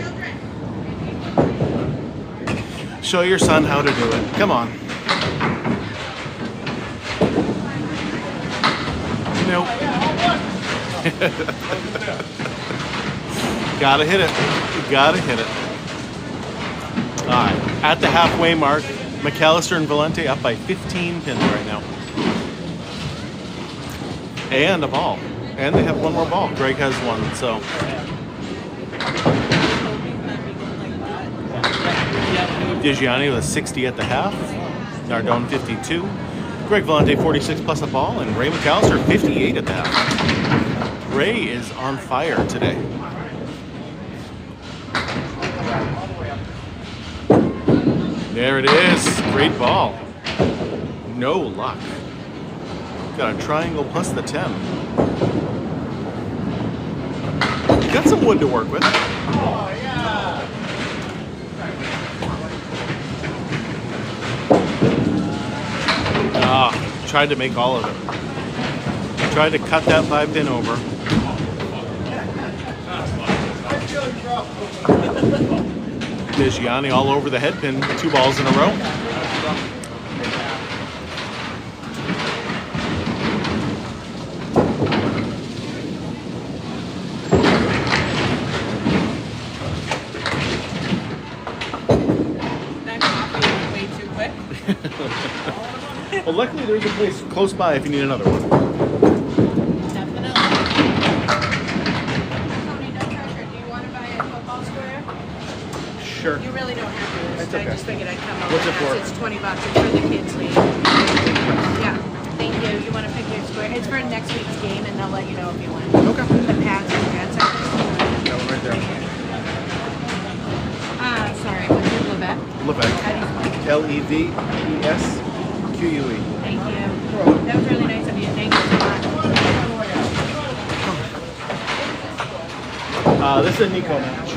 Show your son how to do it. Come on. Nope. Gotta hit it. Gotta hit it. All right. At the halfway mark, Mcallister and Vellante up by 15 pins right now. And a ball. And they have one more ball. Greg has one, so. Digianni with a 60 at the half. Nardone 52. Greg Vellante 46 plus a ball. And Ray Mcallister 58 at the half. Ray is on fire today. There it is. Great ball. No luck. Got a triangle plus the 10. Got some wood to work with. Tried to make all of it. Tried to cut that 5-pin over. Digianni all over the head pin, 2 balls in a row. That coffee went way too quick. Well, luckily there's a place close by if you need another one. Definitely. Tony, no pressure. Do you want to buy a football square? Sure. You really don't have to. That's I okay. just figured I'd come over. What's it and for? ask. It's $20. It's for the kids' league. Yeah. Thank you. You want to pick your square? It's for next week's game, and they'll let you know if you want. Okay. The pads and pads. That one right there. Sorry. What's your Levesque? Levesque. How do you spell it? Levesque. Thank you. That was really nice of you. Thank you so much. This is a Nico match.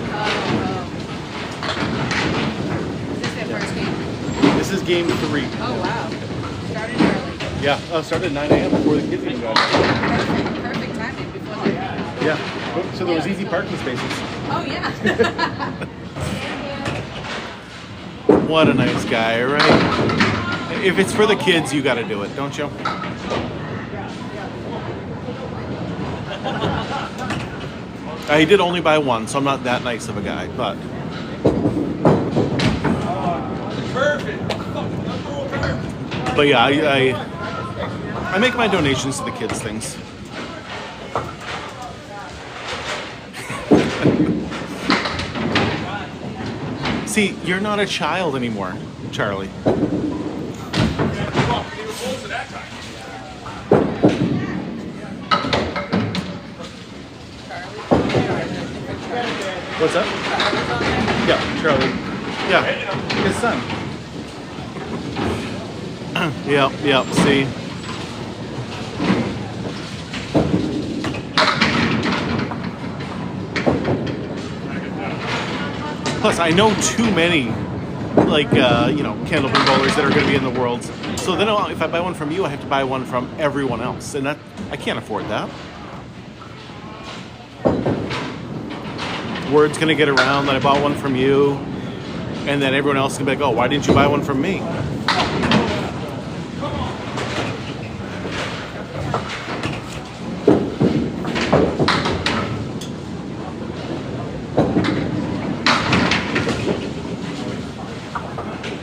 Is this their first game? This is game 3. Oh, wow. Started early. Yeah, started at 9 a.m. before the kids even got here. Perfect timing before the game. Yeah. So there was easy parking spaces. Oh, yeah. What a nice guy, right? If it's for the kids, you got to do it, don't you? I did only buy one, so I'm not that nice of a guy, but. But yeah, I make my donations to the kids' things. See, you're not a child anymore, Charlie. What's up? Yeah, Charlie. Yeah, his son. Yep, see. Plus, I know too many, like, candlepin bowlers that are going to be in the Worlds. So then if I buy one from you, I have to buy one from everyone else. And that I can't afford that. Word's going to get around that I bought one from you. And then everyone else is going to be like, oh, why didn't you buy one from me?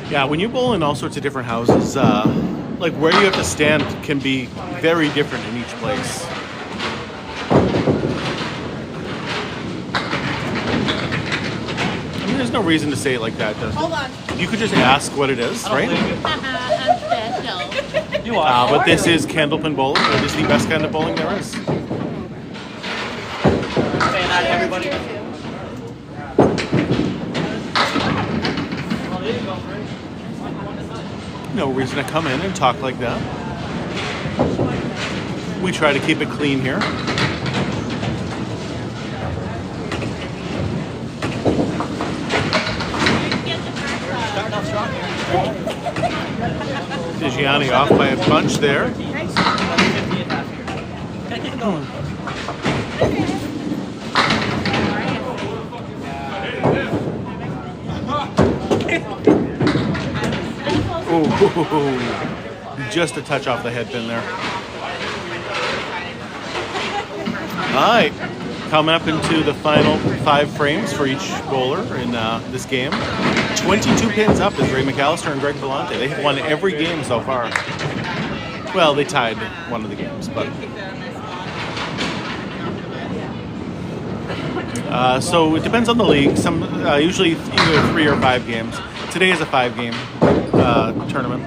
Yeah, when you bowl in all sorts of different houses, like where you have to stand can be very different in each place. I mean, there's no reason to say it like that. Hold on. You could just ask what it is, right? I'm special. You are. But this is candlepin bowling. It is the best kind of bowling there is. Saying that to everybody. Well, there you go, Frank. No reason to come in and talk like that. We try to keep it clean here. Starting off strong here. Digianni off by a bunch there. 50 and half here. Gotta keep it going. Ooh, just a touch off the head pin there. All right, coming up into the final 5 frames for each bowler in this game. 22 pins up is Ray Mcallister and Greg Vellante. They have won every game so far. Well, they tied one of the games, but so it depends on the league. Some usually either 3 or 5 games. Today is a 5-game tournament.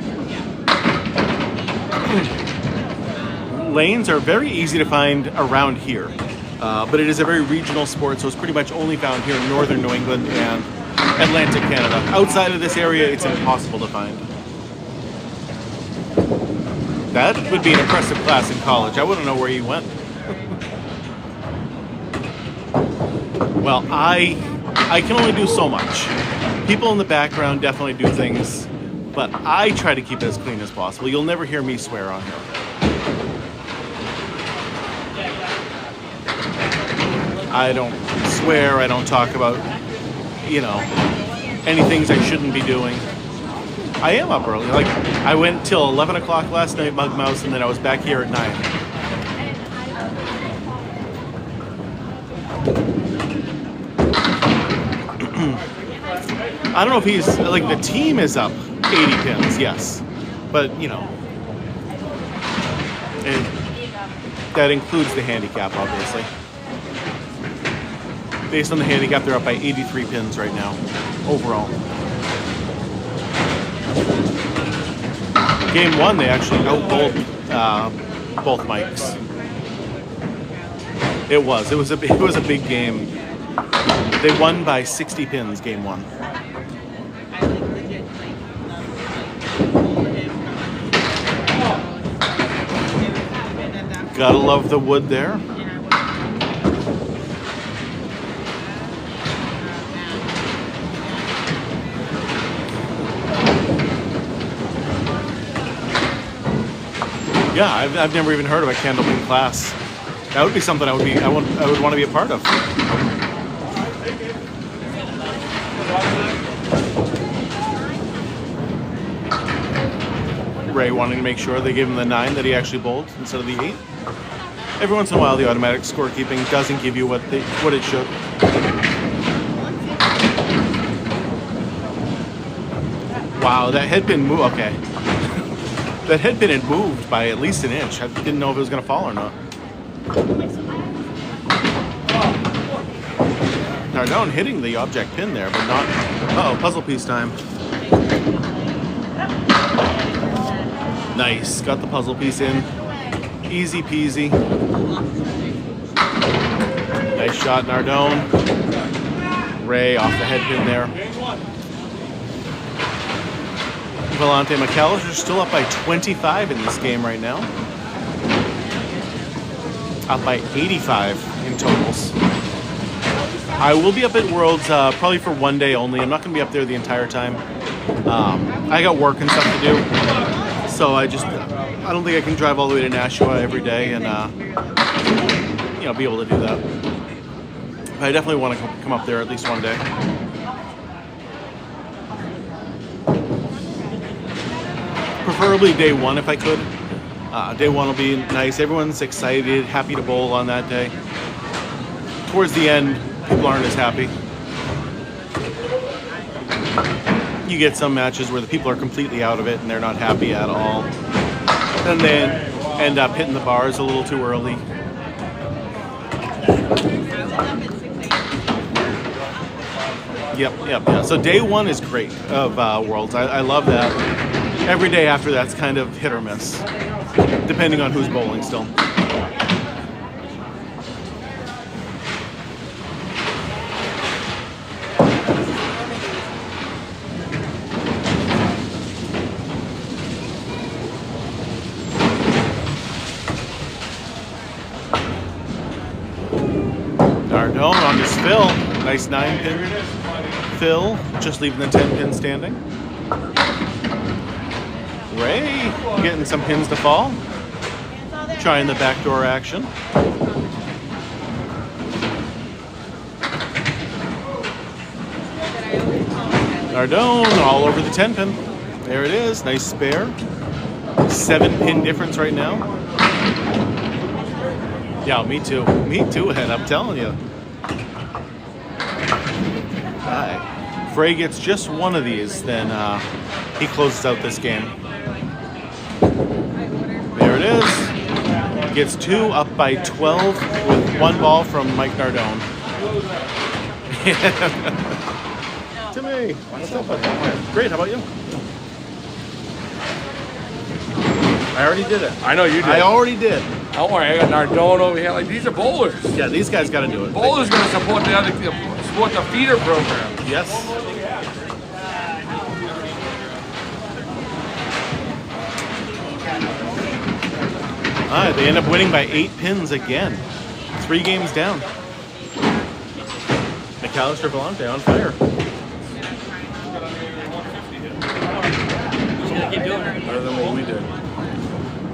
Lanes are very easy to find around here, but it is a very regional sport, so it's pretty much only found here in northern New England and Atlantic Canada. Outside of this area, it's impossible to find. That would be an impressive class in college. I wouldn't know where you went. Well, I can only do so much. People in the background definitely do things, but I try to keep it as clean as possible. You'll never hear me swear on here. I don't swear, I don't talk about, any things I shouldn't be doing. I am up early. Like, I went till 11 o'clock last night, Mug Mouse, and then I was back here at 9. I don't know if he's, like, the team is up 80 pins, yes. But, that includes the handicap, obviously. Based on the handicap, they're up by 83 pins right now, overall. Game 1, they actually outbowled both mics. It was a big game. They won by 60 pins, game 1. Gotta love the wood there. Yeah, I've never even heard of a candlepin class. That would be something I would want to be a part of. Ray wanting to make sure they give him the 9 that he actually bowled instead of the 8. Every once in a while, the automatic scorekeeping doesn't give you what it should. Wow, that head pin moved. Okay. That head pin had moved by at least an inch. I didn't know if it was going to fall or not. Nardone hitting the object pin there, but not... Uh-oh, puzzle piece time. Nice. Got the puzzle piece in. Easy peasy. Nice shot, Nardone. Ray off the head pin there. Vellante and Mcallister still up by 25 in this game right now. Up by 85 in totals. I will be up at Worlds probably for one day only. I'm not going to be up there the entire time. I got work and stuff to do. So I don't think I can drive all the way to Nashua every day and be able to do that. But I definitely want to come up there at least one day. Preferably day 1 if I could. Day 1 will be nice. Everyone's excited, happy to bowl on that day. Towards the end, people aren't as happy. You get some matches where the people are completely out of it and they're not happy at all. And they end up hitting the bars a little too early. Yep. So day one is great of Worlds. I love that. Every day after that's kind of hit or miss, depending on who's bowling still. Nardone on his fill. Nice 9-pin fill. Just leaving the 10-pin standing. Ray getting some pins to fall. Trying the backdoor action. Nardone all over the 10-pin. There it is. Nice spare. 7-pin difference right now. Yeah, me too. Me too, Ed. I'm telling you. If Ray gets just one of these, then he closes out this game. There it is. Gets 2 up by 12 with 1 ball from Mike Nardone. Timmy, what's up? Great, how about you? I already did it. I know you did. I already did. Don't worry, I got Nardone over here. Like, these are bowlers. Yeah, these guys got to do it. Bowlers going to support the feeder program. Yes. All right, they end up winning by 8 pins again. 3 games down. Mcallister Vellante on fire. Keep doing it. Better than what we did.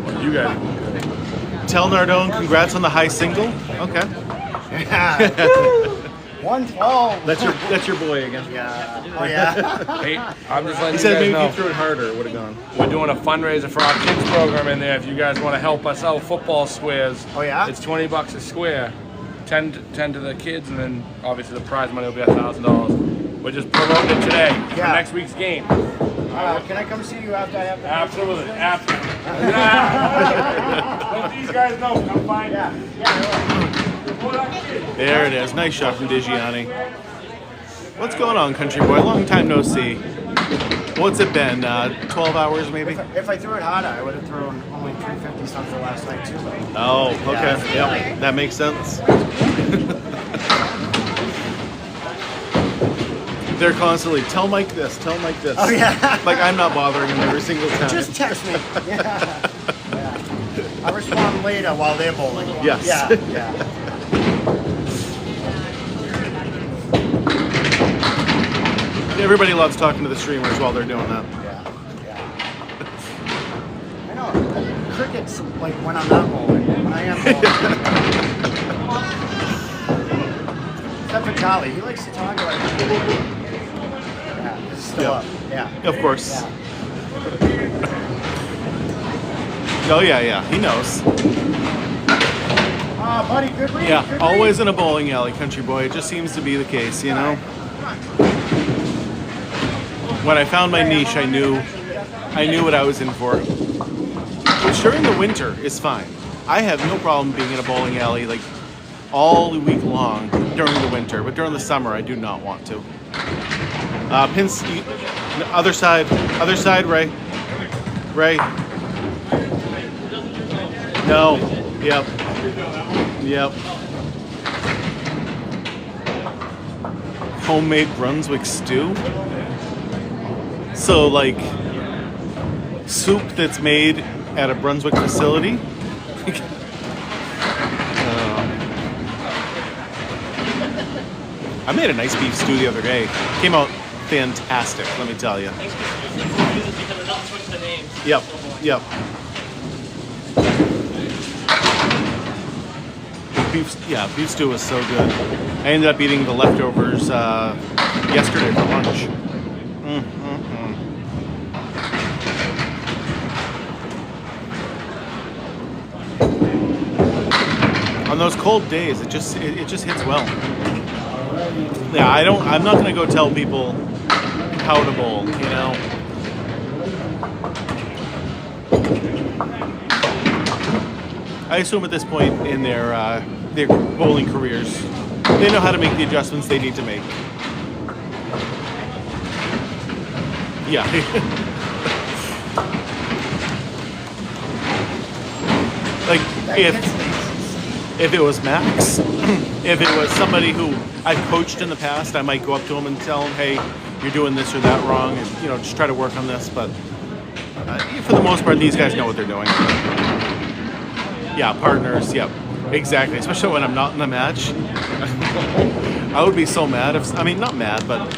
What you guys did. Tell Nardone congrats on the high single. Okay. 112. That's your boy again. Yeah. Oh yeah. Hey, I'm just letting He you said guys maybe know. if you threw it harder, it would have gone. We're doing a fundraiser for our kids program in there. If you guys want to help us out, football squares. Oh yeah. It's $20 a square. 10 to the kids, and then obviously the prize money will be $1,000. We're just promoting it today for Yeah. next week's game. Can I come see you after I have the Absolutely. Let these guys know. Come find Yeah. There it is. Nice shot from Digianni. What's going on, country boy? Long time no see. What's it been? 12 hours maybe? If I threw it harder, I would have thrown only 350 something last night too. Though. Oh, okay. Yeah. Yep, that makes sense. They're constantly, tell Mike this, tell Mike this. Oh yeah. Like I'm not bothering him every single time. Just text me. Yeah. I respond later while they're bowling. Yes. Yeah. Yeah. Everybody loves talking to the streamers while they're doing that. Yeah. I know. Cricket's like when I'm not bowling. When I am bowling. Except for Charlie, he likes to talk about it. Yeah, it's still up. Yeah. Of course. Yeah. Oh yeah, he knows. Buddy, good read. Yeah, good always in a bowling alley, country boy. It just seems to be the case, you know. When I found my niche, I knew what I was in for. Which during the winter is fine. I have no problem being in a bowling alley like all week long during the winter, but during the summer, I do not want to. Pins, other side, Ray. No. Yep. Homemade Brunswick stew. So like soup that's made at a Brunswick facility. I made a nice beef stew the other day. Came out fantastic, let me tell you. Because they'll switch the names. Yep. Beef stew was so good. I ended up eating the leftovers yesterday for lunch. On those cold days, it just hits well. Yeah, I'm not gonna go tell people how to bowl. You know. I assume at this point in their bowling careers, they know how to make the adjustments they need to make. Yeah. Like if it was Max, if it was somebody who I've coached in the past, I might go up to him and tell him, hey, you're doing this or that wrong, and just try to work on this. But for the most part, these guys know what they're doing. Yeah, partners. Yep, exactly. Especially when I'm not in the match. I would be so mad not mad, but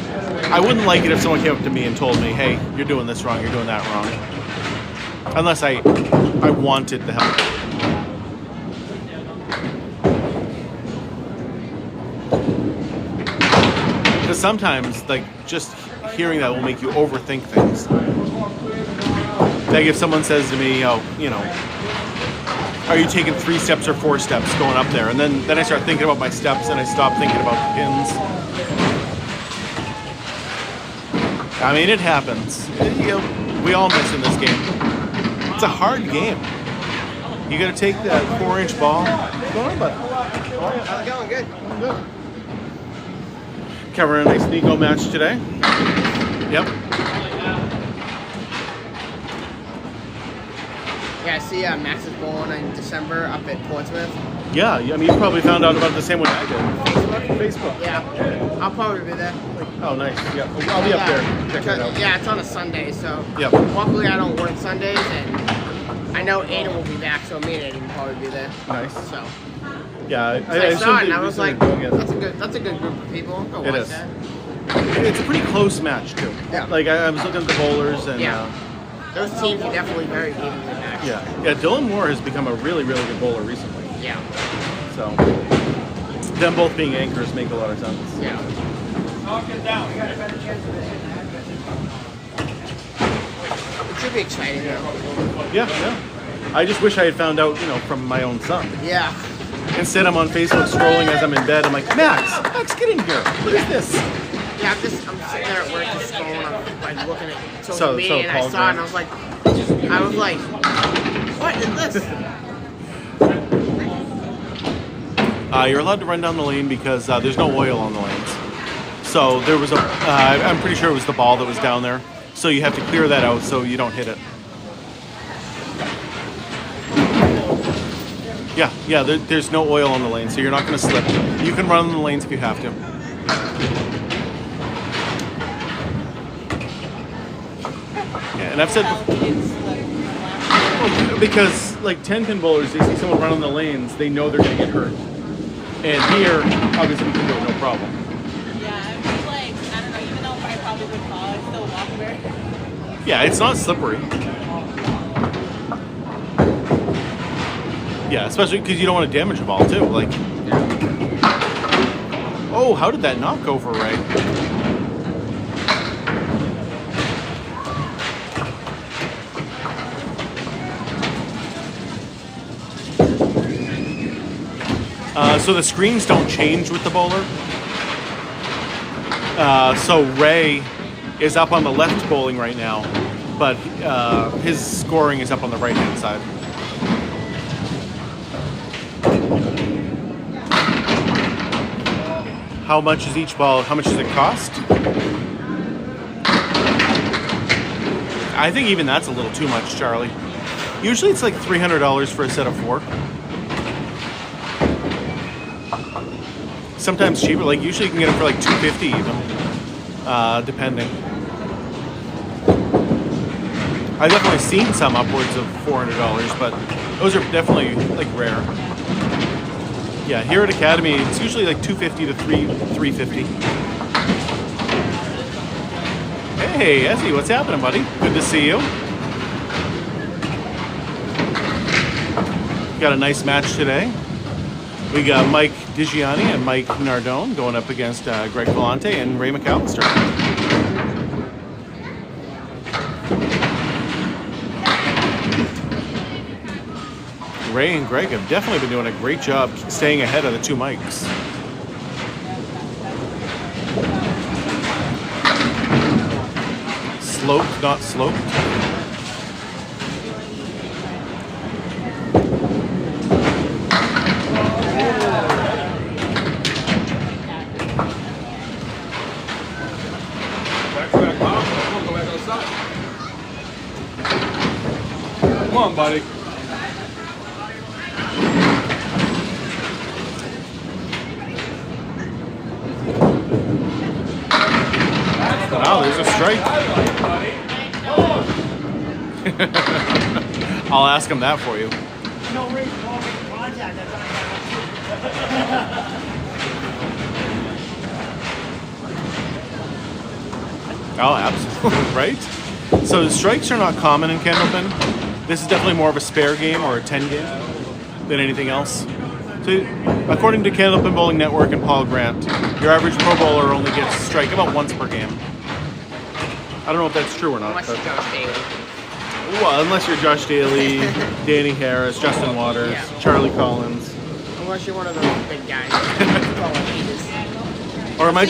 I wouldn't like it if someone came up to me and told me, hey, you're doing this wrong, you're doing that wrong. Unless I wanted the help. Because sometimes, just hearing that will make you overthink things. Like if someone says to me, are you taking 3 steps or 4 steps going up there? And then I start thinking about my steps and I stop thinking about the pins. I mean, it happens. We all miss in this game. It's a hard game. You got to take that 4-inch ball. What's going on, bud? How's it going? Good. Good. Covering a nice Nico match today. Yep. Yeah, I see Max is bowling in December up at Portsmouth. Yeah, I mean, you probably found out about it the same way I did. Facebook? Yeah, I'll probably be there. Oh, nice. Yeah, I'll be up there. Check that out. Yeah, it's on a Sunday, so Yep. luckily I don't work Sundays, and I know Aiden will be back, so me and Aiden will probably be there. Nice. So Yeah, I saw it and I was like, that's that's a good group of people. Go It watch is. that. It's a pretty close match too. Yeah. Like I was looking at the bowlers and Yeah. Those teams are definitely very evenly matched. yeah. Dylan Moore has become a really, really good bowler recently. Yeah. So them both being anchors make a lot of sense. Yeah. It should be exciting though. Yeah. I just wish I had found out, from my own son. Yeah. Instead, I'm on Facebook scrolling as I'm in bed. I'm like, Max, get in here. What is this? Yeah, I'm sitting there at work just scrolling, I'm like looking at social So media, and I Paul saw it, Grant. and I was like, what is this? You're allowed to run down the lane because there's no oil on the lanes. So there was I'm pretty sure it was the ball that was down there. So you have to clear that out so you don't hit it. Yeah, there's no oil on the lane, so you're not going to slip. You can run on the lanes if you have to. Yeah, and I've said because 10-pin bowlers, they see someone run on the lanes, they know they're going to get hurt. And here, obviously, we can do it no problem. Yeah, I'm just I don't know, even though I probably would fall, I'd still walk over. Yeah, it's not slippery. Yeah, especially because you don't want to damage the ball, too. Oh, how did that not go for right? So the screens don't change with the bowler. So Ray is up on the left bowling right now, but his scoring is up on the right-hand side. How much is each ball? How much does it cost? I think even that's a little too much, Charlie. Usually it's like $300 for a set of 4. Sometimes cheaper. Usually you can get them for $250 even, depending. I've definitely seen some upwards of $400, but those are definitely rare. Yeah, here at Academy, it's usually $250 to $350. Hey, Ezzy, what's happening, buddy? Good to see you. Got a nice match today. We got Mike Digianni and Mike Nardone going up against Greg Vellante and Ray Mcallister. Ray and Greg have definitely been doing a great job staying ahead of the two Mikes. sloped, not sloped. Come on, buddy. Wow, there's a strike. I'll ask him that for you. No reason to make contact. That's Oh, absolutely, right? So the strikes are not common in Candlepin. This is definitely more of a spare game or a 10 game than anything else. So, according to Candlepin Bowling Network and Paul Grant, your average pro bowler only gets a strike about once per game. I don't know if that's true or not. Unless you're Josh Daly. Well, unless you're Josh Daly, Danny Harris, Justin Waters, Yeah. Charlie Collins. Unless you're one of those big guys. Or am I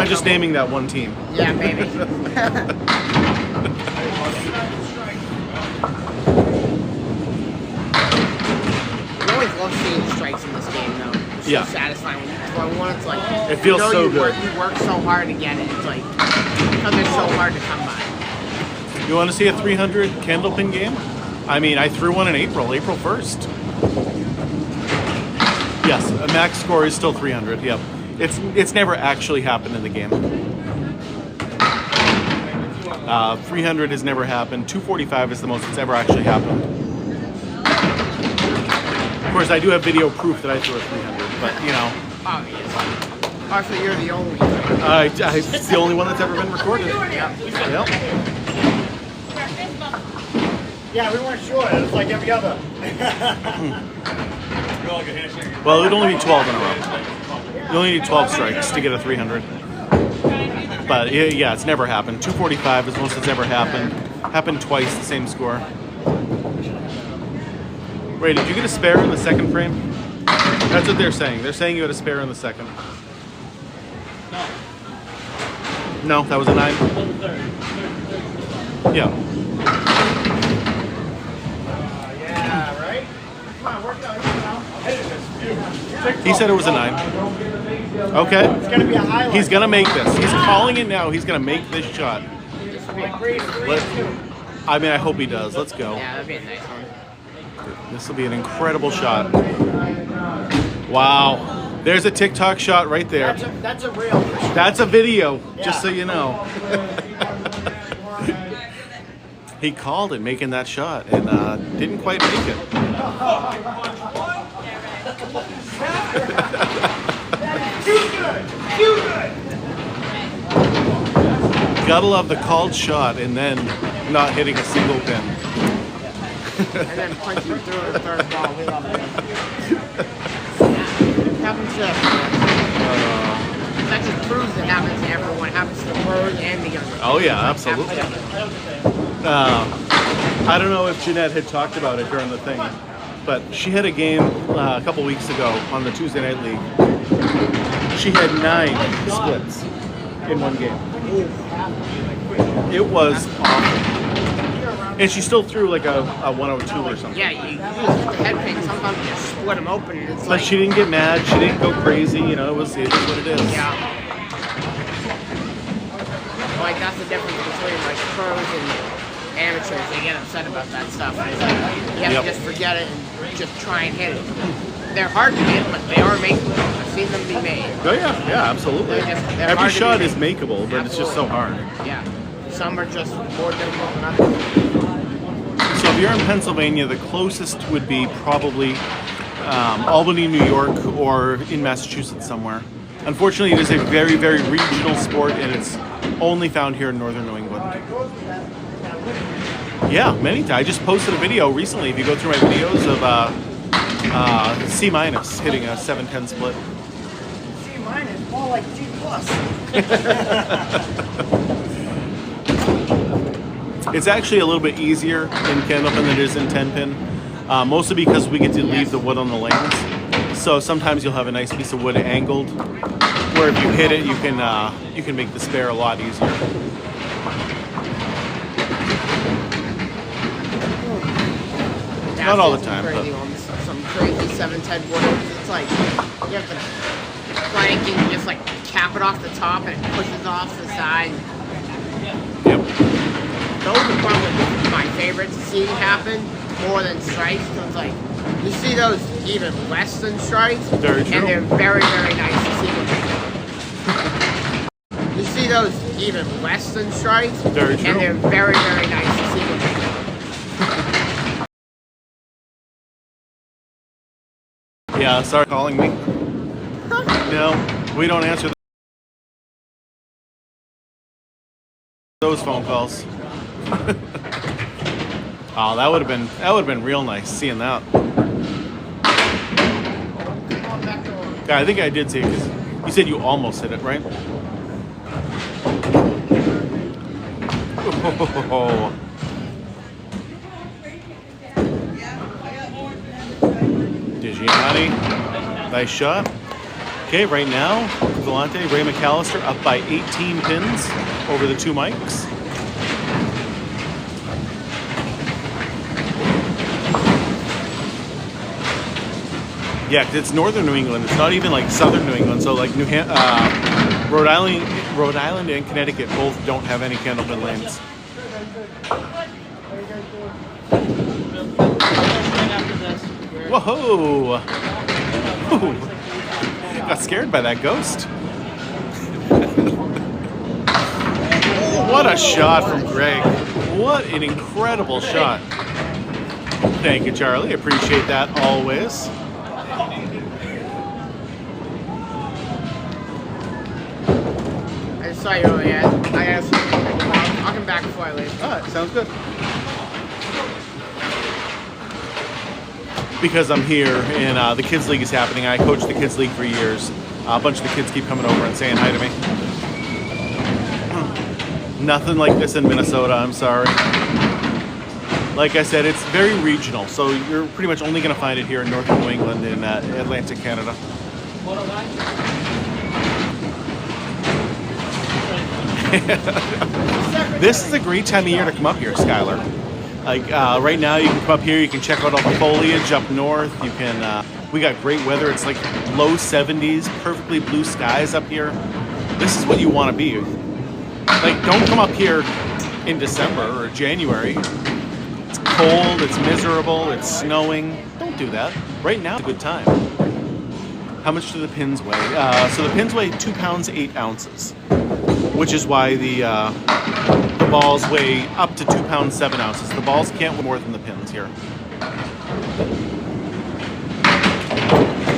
just naming that one team? Yeah, maybe. I always love seeing strikes in this game, though. It's Yeah. so satisfying. When you throw one, it's like It feels you know so you good. You work so hard to get it. It's like because they're so hard to come by. You want to see a 300 Candlepin game? I mean, I threw one in April 1st. Yes, a max score is still 300. Yep, it's never actually happened in the game. 300 has never happened. 245 is the most it's ever actually happened. Of course, I do have video proof that I threw a 300, but you know, Obviously. Also, you're the only. it's the only one that's ever been recorded. Yeah. Yep. Yeah, we weren't sure. It was like every other. Well, it would only be 12 in a row. You only need 12 strikes to get a 300. But yeah, it's never happened. 245 is the most it's ever happened. Happened twice, the same score. Ray, did you get a spare in the second frame? That's what they're saying. They're saying you had a spare in the second. No, that was a 9? Yeah. Yeah, right? Come on, work it out. He said it was a 9. Okay. It's going to be a highlight. He's going to make this. He's calling it now. He's going to make this shot. I mean, I hope he does. Let's go. Yeah, that'd be a nice one. This will be an incredible shot. Wow. There's a TikTok shot right there. That's a real. That's a video, just so you know. He called it making that shot and didn't quite make it. Gotta love the called shot and then not hitting a single pin. And then punching through the third ball. We love it. Happens to that just proves it happens to everyone. It happens to the pros and the younger. Oh yeah, absolutely. I don't know if Jeanette had talked about it during the thing, but she had a game a couple weeks ago on the Tuesday Night League. She had 9 splits in one game. It was awful. And she still threw like a 102 or something. Yeah, you use head ping. Sometimes you just split them open. And it's But like, she didn't get mad. She didn't go crazy. You know, it is what it is. yeah. Like that's the difference between like pros and amateurs. They get upset about that stuff. It's like you have Yep. to just forget it and just try and hit it. They're hard to hit, but they are makeable. I've seen them be made. Oh yeah, yeah, absolutely. They're Every hard to shot be is makeable, but it's just so hard. Yeah. Some are just more difficult than others. So if you're in Pennsylvania, the closest would be probably Albany, New York, or in Massachusetts somewhere. Unfortunately, it is a very, very regional sport, and it's only found here in northern New England. Yeah, many times. I just posted a video recently. If you go through my videos of C- hitting a 7-10 split. C- more like G+. It's actually a little bit easier in Candlepin than it is in 10-pin, mostly because we get to leave the wood on the lanes. So sometimes you'll have a nice piece of wood angled, where if you hit it, you can make the spare a lot easier. Not all the some time, crazy but ones, some crazy 710 wooders. It's like you have to plank and you just like cap it off the top and it pushes off the side. yep. Those are probably my favorite to see happen more than strikes. Because like you see those even less than strikes, Very true. and they're very very nice to see. You see those even less than strikes, Very true. and they're very very nice to see. Yeah, sorry for calling me. No, we don't answer those phone calls. Oh, that would have been real nice seeing that. Yeah, I think I did see it because you said you almost hit it, right? Oh. Digianni, nice shot. Okay, right now, Vellante, Ray Mcallister up by 18 pins over the two mics. Yeah, 'cause it's northern New England. It's not even like southern New England. So like Rhode Island and Connecticut both don't have any candlepin lanes. Whoa! Ooh. Got scared by that ghost. What a shot from Greg. What an incredible shot. Thank you, Charlie. Appreciate that always. I just saw you earlier. I gotta see. I'll come back before I leave. Alright, sounds good. Because I'm here and the Kids League is happening. I coached the Kids League for years. A bunch of the kids keep coming over and saying hi to me. Nothing like this in Minnesota, I'm sorry. Like I said, it's very regional, so you're pretty much only going to find it here in northern New England in Atlantic Canada. This is a great time of year to come up here, Skylar. Like right now, you can come up here. You can check out all the foliage up north. You can. We got great weather. It's like low 70s, perfectly blue skies up here. This is what you want to be. Like, don't come up here in December or January. It's cold. It's miserable. It's snowing. Don't do that. Right now, it's a good time. How much do the pins weigh? So the pins weigh 2 pounds 8 ounces, which is why the balls weigh up to 2 pounds 7 ounces. The balls can't weigh more than the pins here.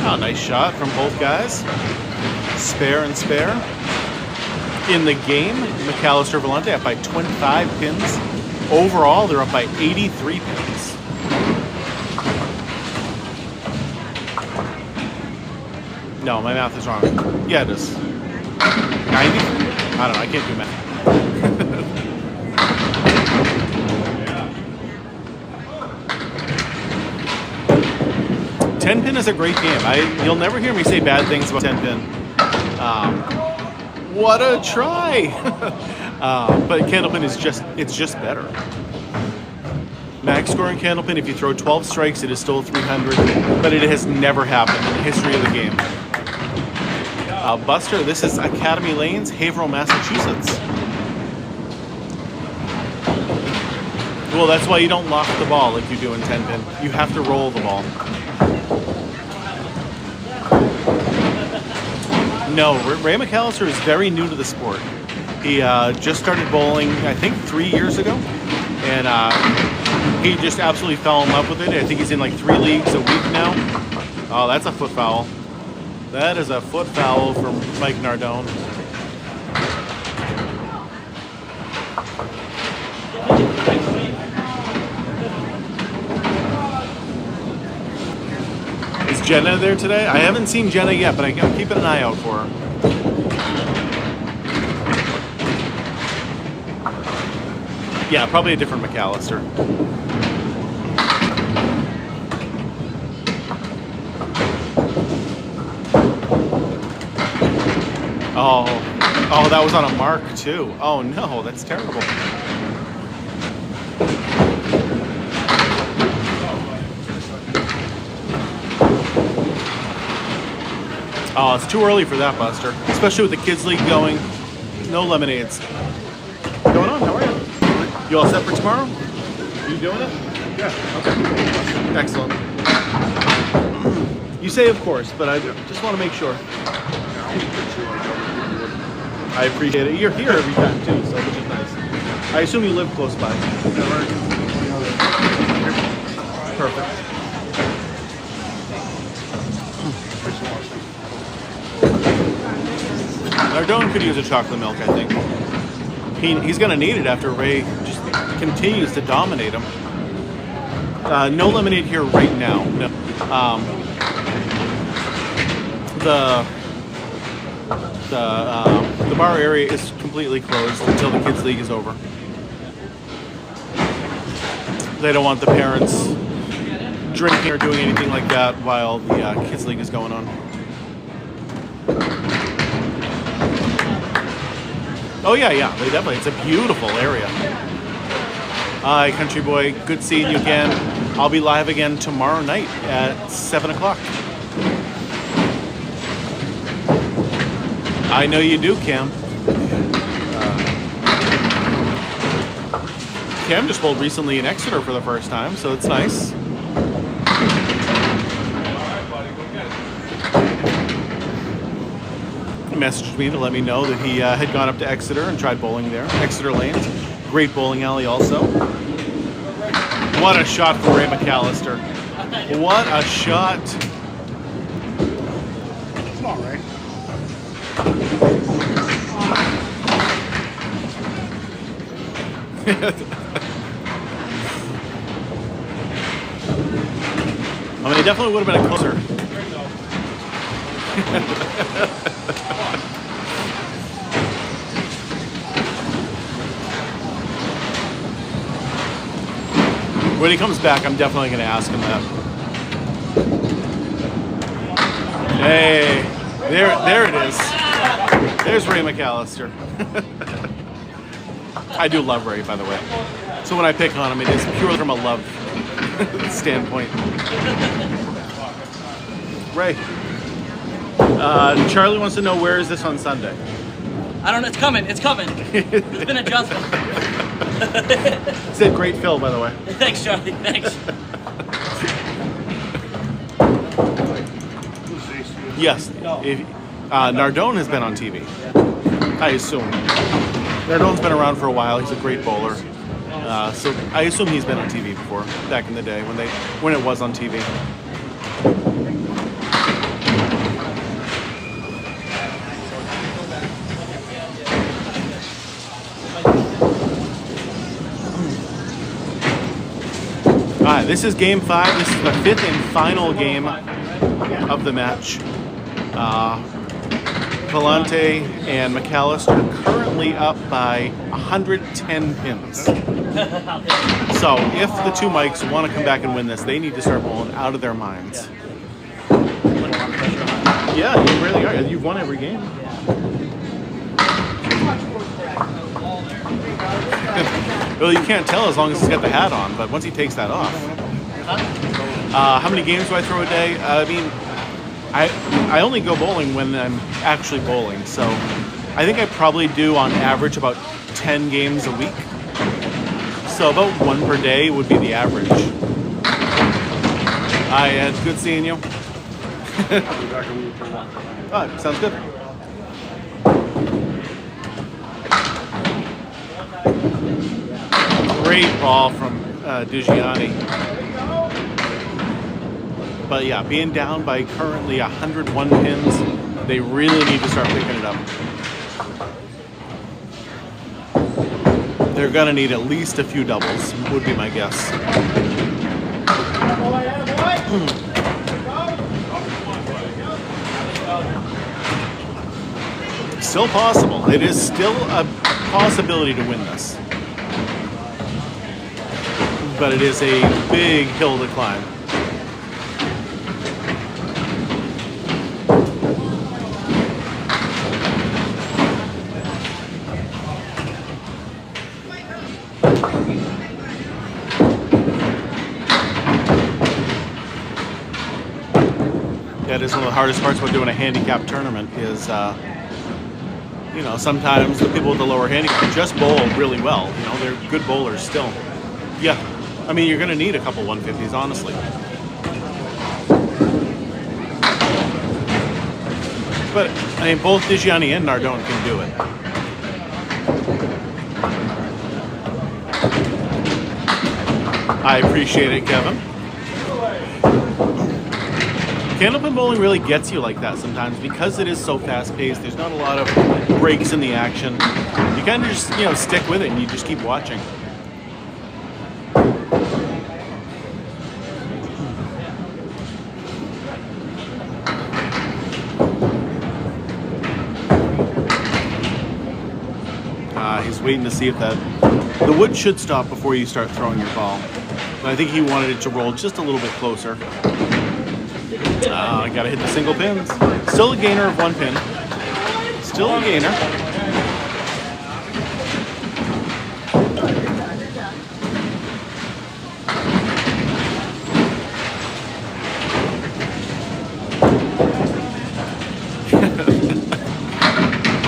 Oh, nice shot from both guys. Spare and spare. In the game, Mcallister Vellante up by 25 pins. Overall, they're up by 83 pins. No, my math is wrong. Yeah, it is. 90? I don't know. I can't do math. 10-pin is a great game. You'll never hear me say bad things about 10-pin. What a try! But Candlepin is just better. Max score in Candlepin, if you throw 12 strikes, it is still 300, but it has never happened in the history of the game. Buster, this is Academy Lanes, Haverhill, Massachusetts. Well, that's why you don't lock the ball like you do in 10-pin. You have to roll the ball. No, Ray Mcallister is very new to the sport. He just started bowling, I think, 3 years ago, and he just absolutely fell in love with it. I think he's in like 3 leagues a week now. Oh, that's a foot foul. That is a foot foul from Mike Nardone. Is Jenna there today? I haven't seen Jenna yet, but I'm keeping an eye out for her. Yeah, probably a different Mcallister. Oh, that was on a mark too. Oh no, that's terrible. Oh, it's too early for that, Buster. Especially with the kids' league going. No lemonades. What's going on? How are you? You all set for tomorrow? You doing it? Yeah. Okay. Excellent. You say of course, but I just want to make sure. I appreciate it. You're here every time too, so which is nice. I assume you live close by. Perfect. Nardone could use a chocolate milk, I think. He's going to need it after Ray just continues to dominate him. No lemonade here right now. No. The bar area is completely closed until the kids' league is over. They don't want the parents drinking or doing anything like that while the kids' league is going on. Oh yeah, they definitely. It's a beautiful area. Hi, country boy. Good seeing you again. I'll be live again tomorrow night at 7 o'clock. I know you do, Cam. Cam just bowled recently in Exeter for the first time, so it's nice. He messaged me to let me know that he had gone up to Exeter and tried bowling there. Exeter Lanes, great bowling alley also. What a shot from Ray Mcallister. What a shot. Come on, Ray. I mean, it definitely would have been a closer. When he comes back, I'm definitely going to ask him that. Hey, there it is. There's Ray Mcallister. I do love Ray, by the way. So when I pick on him, it is purely from a love standpoint. Ray, Charlie wants to know, where is this on Sunday? I don't know. It's coming. It's coming. There's been adjustment. Said great Phil, by the way. Thanks, Charlie. Thanks. Yes. Nardone has been on TV. I assume. Nardone's been around for a while. He's a great bowler. So I assume he's been on TV before, back in the day when it was on TV. All right, this is game 5. This is the 5th and final game of the match. Vellante and Mcallister currently up by 110 pins. So if the two Mikes want to come back and win this, they need to start bowling out of their minds. Yeah, you really are. You've won every game. Well, you can't tell as long as he's got the hat on, but once he takes that off. How many games do I throw a day? I mean, I only go bowling when I'm actually bowling, so I think I probably do on average about 10 games a week. So about 1 per day would be the average. Hi, Ed. Good seeing you. Oh, sounds good. Great ball from Digianni. But yeah, being down by currently 101 pins, they really need to start picking it up. They're gonna need at least a few doubles, would be my guess. Still possible. It is still a possibility to win this. But it is a big hill to climb. that is one of the hardest parts about doing a handicap tournament is, you know, sometimes the people with the lower handicap just bowl really well. You know, they're good bowlers still. Yeah, I mean, you're going to need a couple 150s, honestly. But, I mean, both Digianni and Nardone can do it. I appreciate it, Kevin. Candlepin bowling really gets you like that sometimes because it is so fast-paced. There's not a lot of breaks in the action. You kind of just, you know, stick with it and you just keep watching. He's waiting to see if the wood should stop before you start throwing your ball. And I think he wanted it to roll just a little bit closer. I gotta hit the single pins. Still a gainer of 1 pin. Still a gainer.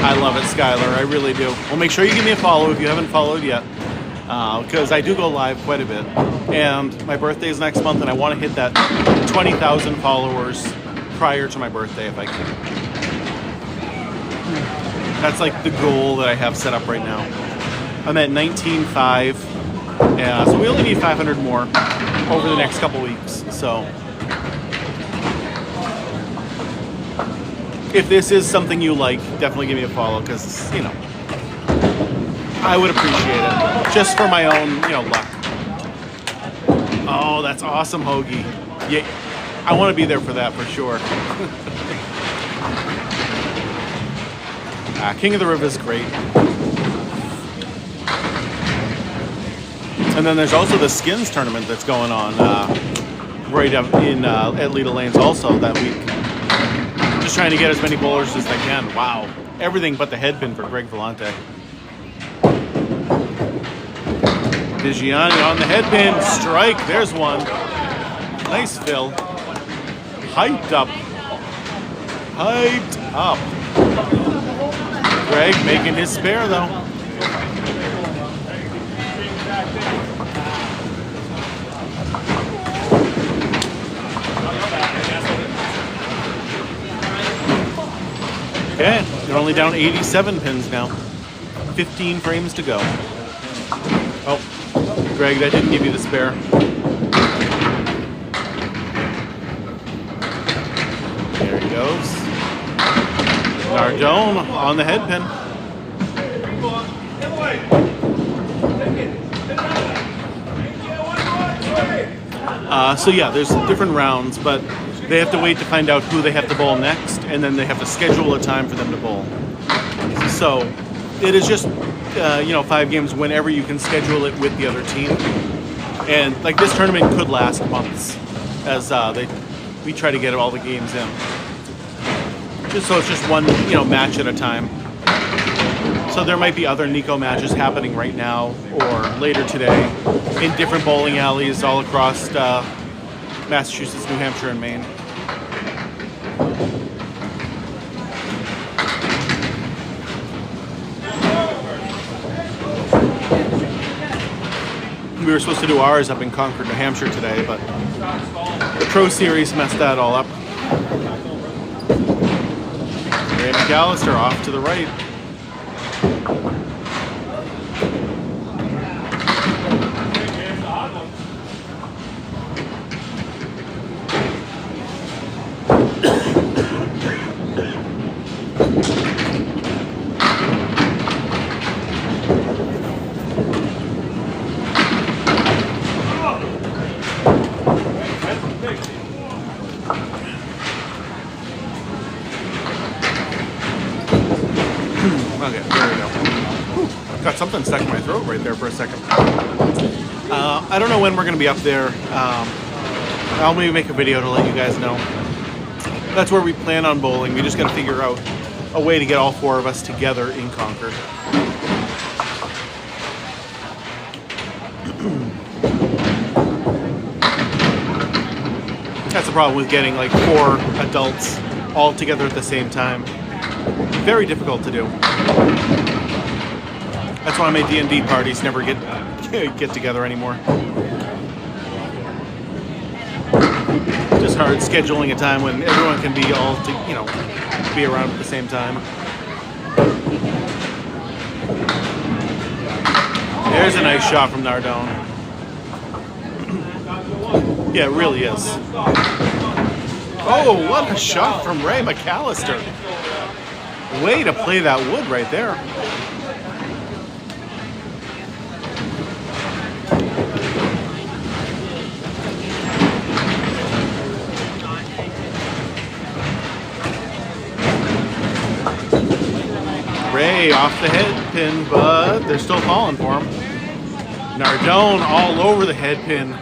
I love it, Skylar. I really do. Well, make sure you give me a follow if you haven't followed yet, because I do go live quite a bit. And my birthday is next month, and I want to hit that 20,000 followers prior to my birthday if I can. That's like the goal that I have set up right now. I'm at 19.5, so we only need 500 more over the next couple weeks. So if this is something you like, definitely give me a follow because, you know, I would appreciate it just for my own, you know, luck. Oh, that's awesome, Hoagie. Yeah, I want to be there for that for sure. King of the River is great. And then there's also the skins tournament that's going on right up in at Leda Lanes also that week. Just trying to get as many bowlers as I can. Wow. Everything but the headpin for Greg Vellante. Digianni on the headpin. Strike. There's one. Nice fill. Hyped up. Hyped up. Greg making his spare though. Okay, they're only down 87 pins now. 15 frames to go. Oh, Greg, that didn't give you the spare. There he goes. Nardone on the headpin. So yeah, there's different rounds, but they have to wait to find out who they have to bowl next, and then they have to schedule a time for them to bowl. So it is just, 5 games whenever you can schedule it with the other team. And like this tournament could last months, as we try to get all the games in. So it's just one, match at a time. So there might be other Nico matches happening right now or later today in different bowling alleys all across Massachusetts, New Hampshire, and Maine. We were supposed to do ours up in Concord, New Hampshire today, but the Pro Series messed that all up. Mcallister off to the right. Okay, there we go. Whew, got something stuck in my throat right there for a second. I don't know when we're going to be up there. I'll maybe make a video to let you guys know. That's where we plan on bowling. We just got to figure out a way to get all 4 of us together in Concord. That's the problem with getting like 4 adults all together at the same time. Very difficult to do. That's why my D&D parties never get together anymore. Just hard scheduling a time when everyone can be all be around at the same time. There's a nice shot from Nardone. Yeah, it really is. Oh, what a shot from Ray Mcallister. Way to play that wood right there. Ray off the head pin, but they're still falling for him. Nardone all over the head pin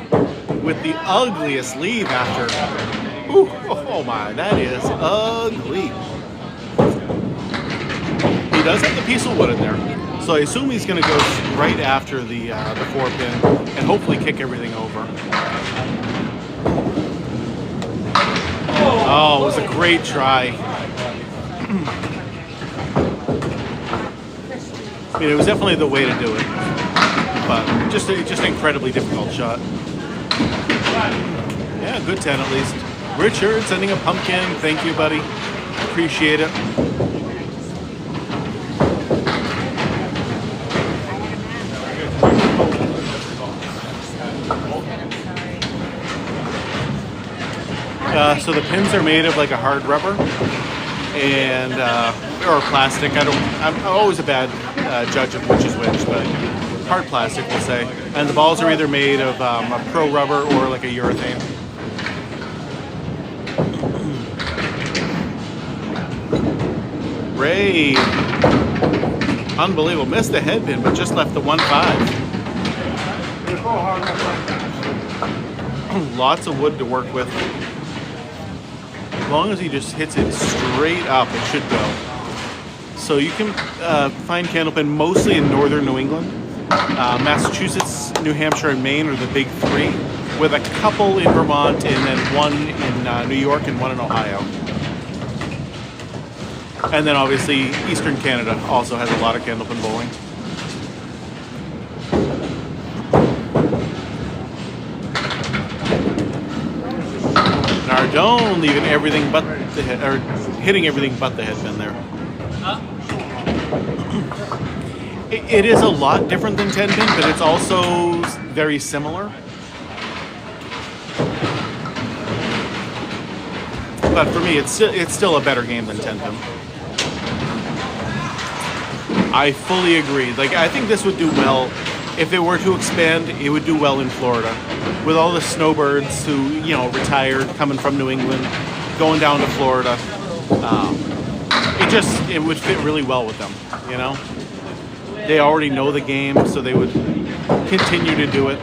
with the ugliest leave after. Ooh, oh my, that is ugly. He does have the piece of wood in there, so I assume he's going to go right after the 4 pin and hopefully kick everything over. Oh, it was a great try. I mean, it was definitely the way to do it, but just an incredibly difficult shot. Yeah, good 10 at least. Richard sending a pumpkin. Thank you, buddy. Appreciate it. So the pins are made of like a hard rubber and or plastic. I'm always a bad judge of which is which, but hard plastic, we'll say. And the balls are either made of a pro rubber or like a urethane. Ray, unbelievable. Missed the head pin, but just left the 1-5. Lots of wood to work with. As long as he just hits it straight up, it should go. So you can find candlepin mostly in northern New England. Massachusetts, New Hampshire, and Maine are the big 3, with a couple in Vermont and then 1 in New York and 1 in Ohio. And then obviously Eastern Canada also has a lot of candlepin bowling. Nardone leaving everything but the head, or hitting everything but the headpin there. It is a lot different than 10-pin, but it's also very similar. But for me, it's still a better game than 10-pin. I fully agree. Like, I think this would do well if it were to expand. It would do well in Florida, with all the snowbirds who retired coming from New England, going down to Florida. It would fit really well with them. They already know the game, so they would continue to do it.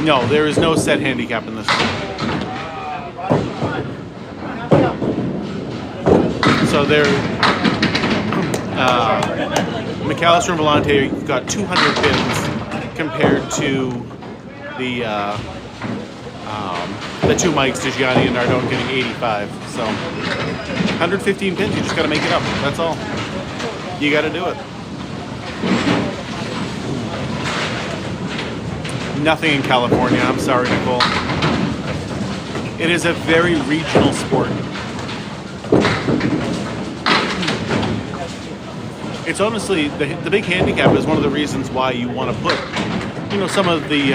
No, there is no set handicap in this one. So they're Mcallister and Vellante got 200 pins compared to the 2 mics, Digianni and Nardone, getting 85. So 115 pins, you just got to make it up. That's all. You got to do it. Nothing in California. I'm sorry, Nicole. It is a very regional sport. It's honestly, the big handicap is one of the reasons why you want to put, some of the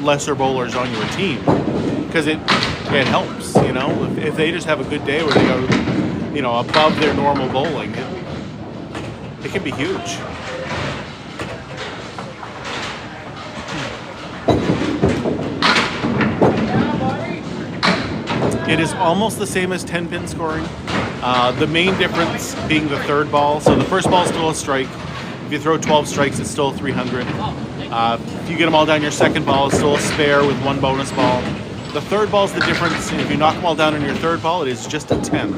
lesser bowlers on your team, because it helps. If they just have a good day where they go, above their normal bowling, it can be huge. It is almost the same as 10-pin scoring. The main difference being the third ball. So the first ball is still a strike. If you throw 12 strikes, it's still 300. If you get them all down, your second ball is still a spare with 1 bonus ball. The third ball is the difference. If you knock them all down on your third ball, it is just a 10.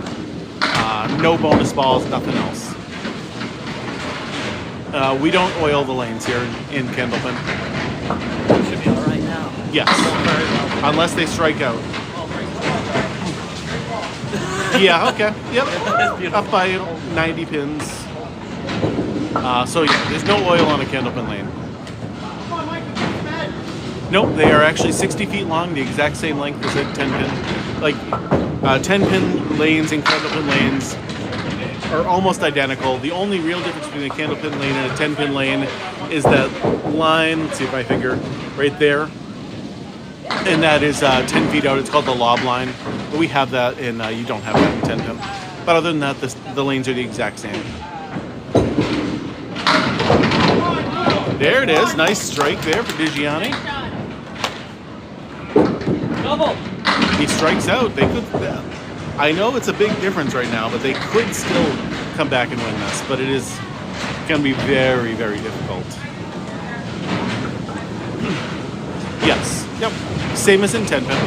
No bonus balls, nothing else. We don't oil the lanes here in Kendallton. Should be all right now. Yes, unless they strike out. Yeah, okay, yep. Up by 90 pins. So yeah, there's no oil on a Kendallton lane. Nope, they are actually 60 feet long, the exact same length as a 10 pin. Like 10 pin lanes and Kendallton lanes are almost identical. The only real difference between a Kendallton lane and a 10 pin lane is that line. Let's see if I figure right there. And that is 10 feet out. It's called the lob line. But we have that, and you don't have that in 10 pin. But other than that, the lanes are the exact same. There it is. Nice strike there for Digianni. Double. He strikes out. They could. I know it's a big difference right now, but they could still come back and win this. But it is going to be very, very difficult. Yes. Yep. Same as in 10 pin.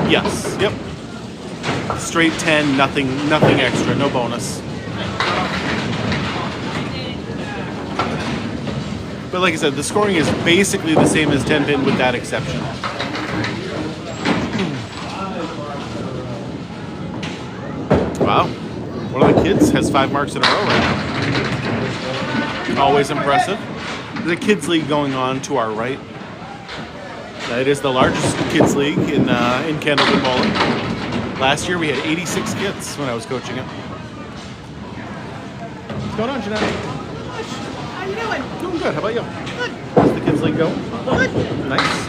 Yes. Yep. Straight 10. Nothing extra. No bonus. But like I said, the scoring is basically the same as 10 pin with that exception. Wow. One of the kids has 5 marks in a row right now. Always impressive. There's a kids league going on to our right. It is the largest kids league in Kendallton bowling. Last year we had 86 kids when I was coaching it. What's going on, Jeanette? How you doing? Doing good. How about you? Good. How's the kids league go? Good. Nice.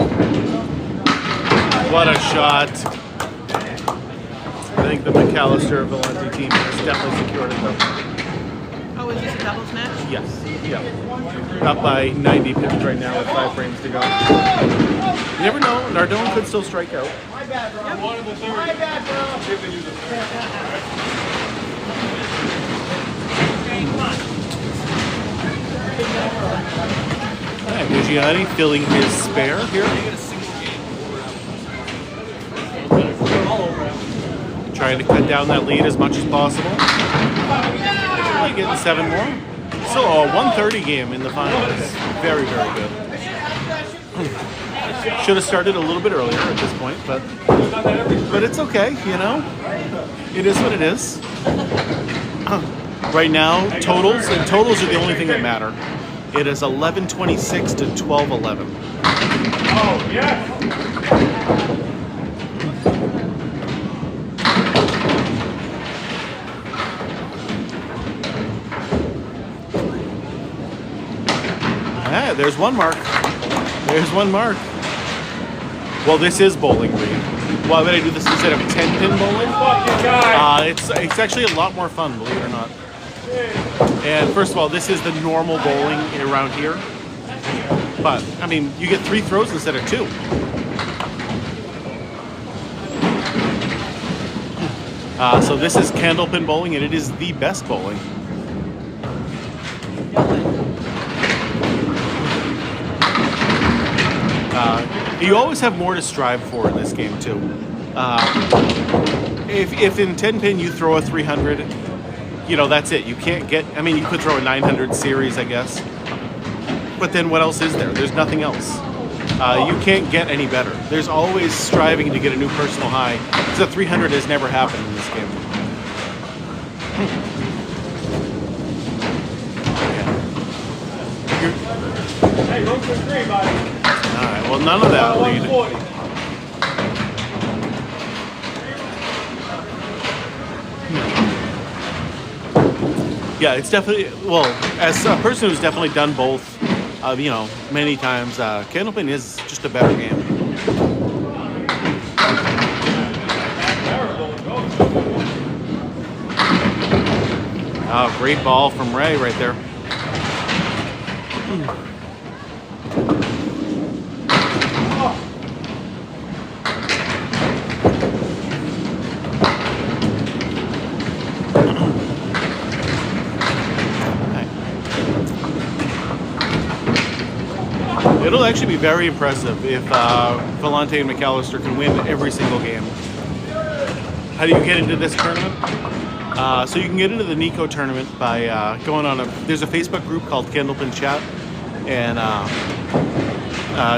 What a shot. I think the Mcallister Vellante team has definitely secured it though. Oh, is this a doubles match? Yes. Yeah. Up by 90 pins right now with 5 frames to go. You never know. Nardone could still strike out. My bad, bro. My bad, bro. Alright, Digianni filling his spare here. Trying to cut down that lead as much as possible. Only getting 7 more. Still a 130 game in the finals. Very, very good. Should have started a little bit earlier at this point, but it's okay, you know? It is what it is. Right now, totals are the only thing that matter. It is 11-26 to 12-11. Oh, yeah. Ah, there's one mark. There's one mark. Well, this is bowling green. Why would I do this instead of 10-pin bowling? It's actually a lot more fun, believe it or not. And first of all, this is the normal bowling around here. But, I mean, you get 3 throws instead of 2. So this is candlepin bowling, and it is the best bowling. You always have more to strive for in this game, too. If in 10-pin you throw a 300, you know, that's it. You can't get, I mean, you could throw a 900 series, I guess. But then what else is there? There's nothing else. You can't get any better. There's always striving to get a new personal high, because a 300 has never happened in this game. Hey, room for 3, buddy. Alright, well, none of that lead. 140. Yeah, it's definitely, well, as a person who's definitely done both, you know, many times, candlepin is just a better game. Oh, great ball from Ray right there. It'll actually be very impressive if Vellante and Mcallister can win every single game. How do you get into this tournament? So you can get into the Nico tournament by going on there's a Facebook group called Candlepin Chat, and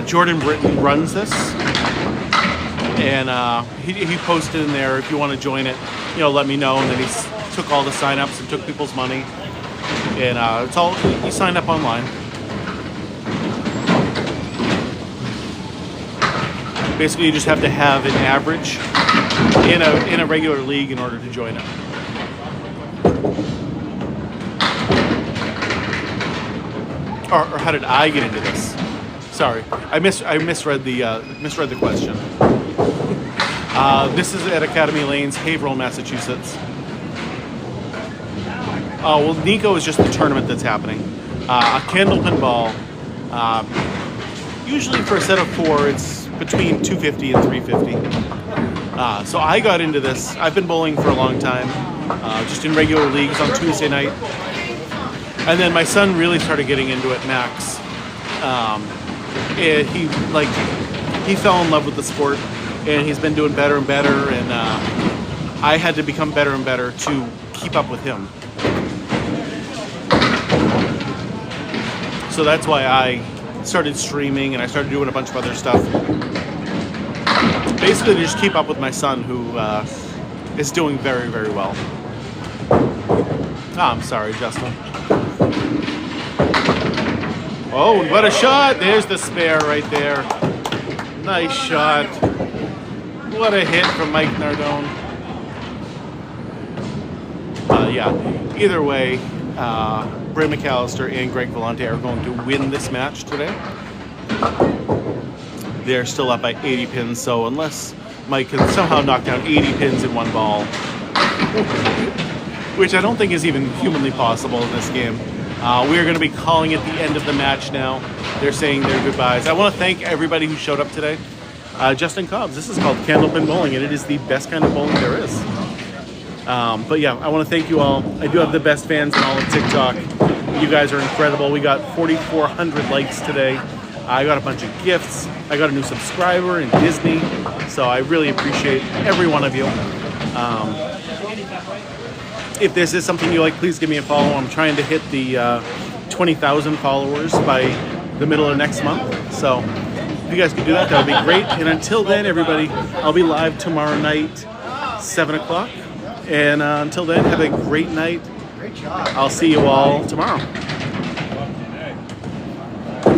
Jordan Britton runs this, and he posted in there, if you want to join it, let me know. And then he took all the sign-ups and took people's money, and it's all, you sign up online. Basically, you just have to have an average in a regular league in order to join it. Or how did I get into this? Sorry, I misread the question. This is at Academy Lanes, Haverhill, Massachusetts. Well, Nico is just the tournament that's happening. A candlepin ball. Usually for a set of 4, it's between $250 and $350. So I got into this. I've been bowling for a long time, just in regular leagues on Tuesday night. And then my son really started getting into it, Max. And he fell in love with the sport, and he's been doing better and better. And I had to become better and better to keep up with him. So that's why I started streaming, and I started doing a bunch of other stuff. Basically, to just keep up with my son, who is doing very, very well. I'm sorry, Justin. Oh, what a shot! There's the spare right there. Nice shot. What a hit from Mike Nardone. Yeah, either way, Brad Mcallister and Greg Vellante are going to win this match today. They're still up by 80 pins, so unless Mike can somehow knock down 80 pins in one ball, which I don't think is even humanly possible in this game, we are going to be calling it the end of the match now. They're saying their goodbyes. I want to thank everybody who showed up today. Justin Cobbs, this is called Candlepin Bowling, and it is the best kind of bowling there is. But yeah, I want to thank you all. I do have the best fans in all of TikTok. You guys are incredible. We got 4,400 likes today. I got a bunch of gifts. I got a new subscriber in Disney. So I really appreciate every one of you. If this is something you like, please give me a follow. I'm trying to hit the 20,000 followers by the middle of next month. So if you guys could do that, that would be great. And until then, everybody, I'll be live tomorrow night, 7 o'clock. And until then, have a great night. Great job. I'll see you all tomorrow.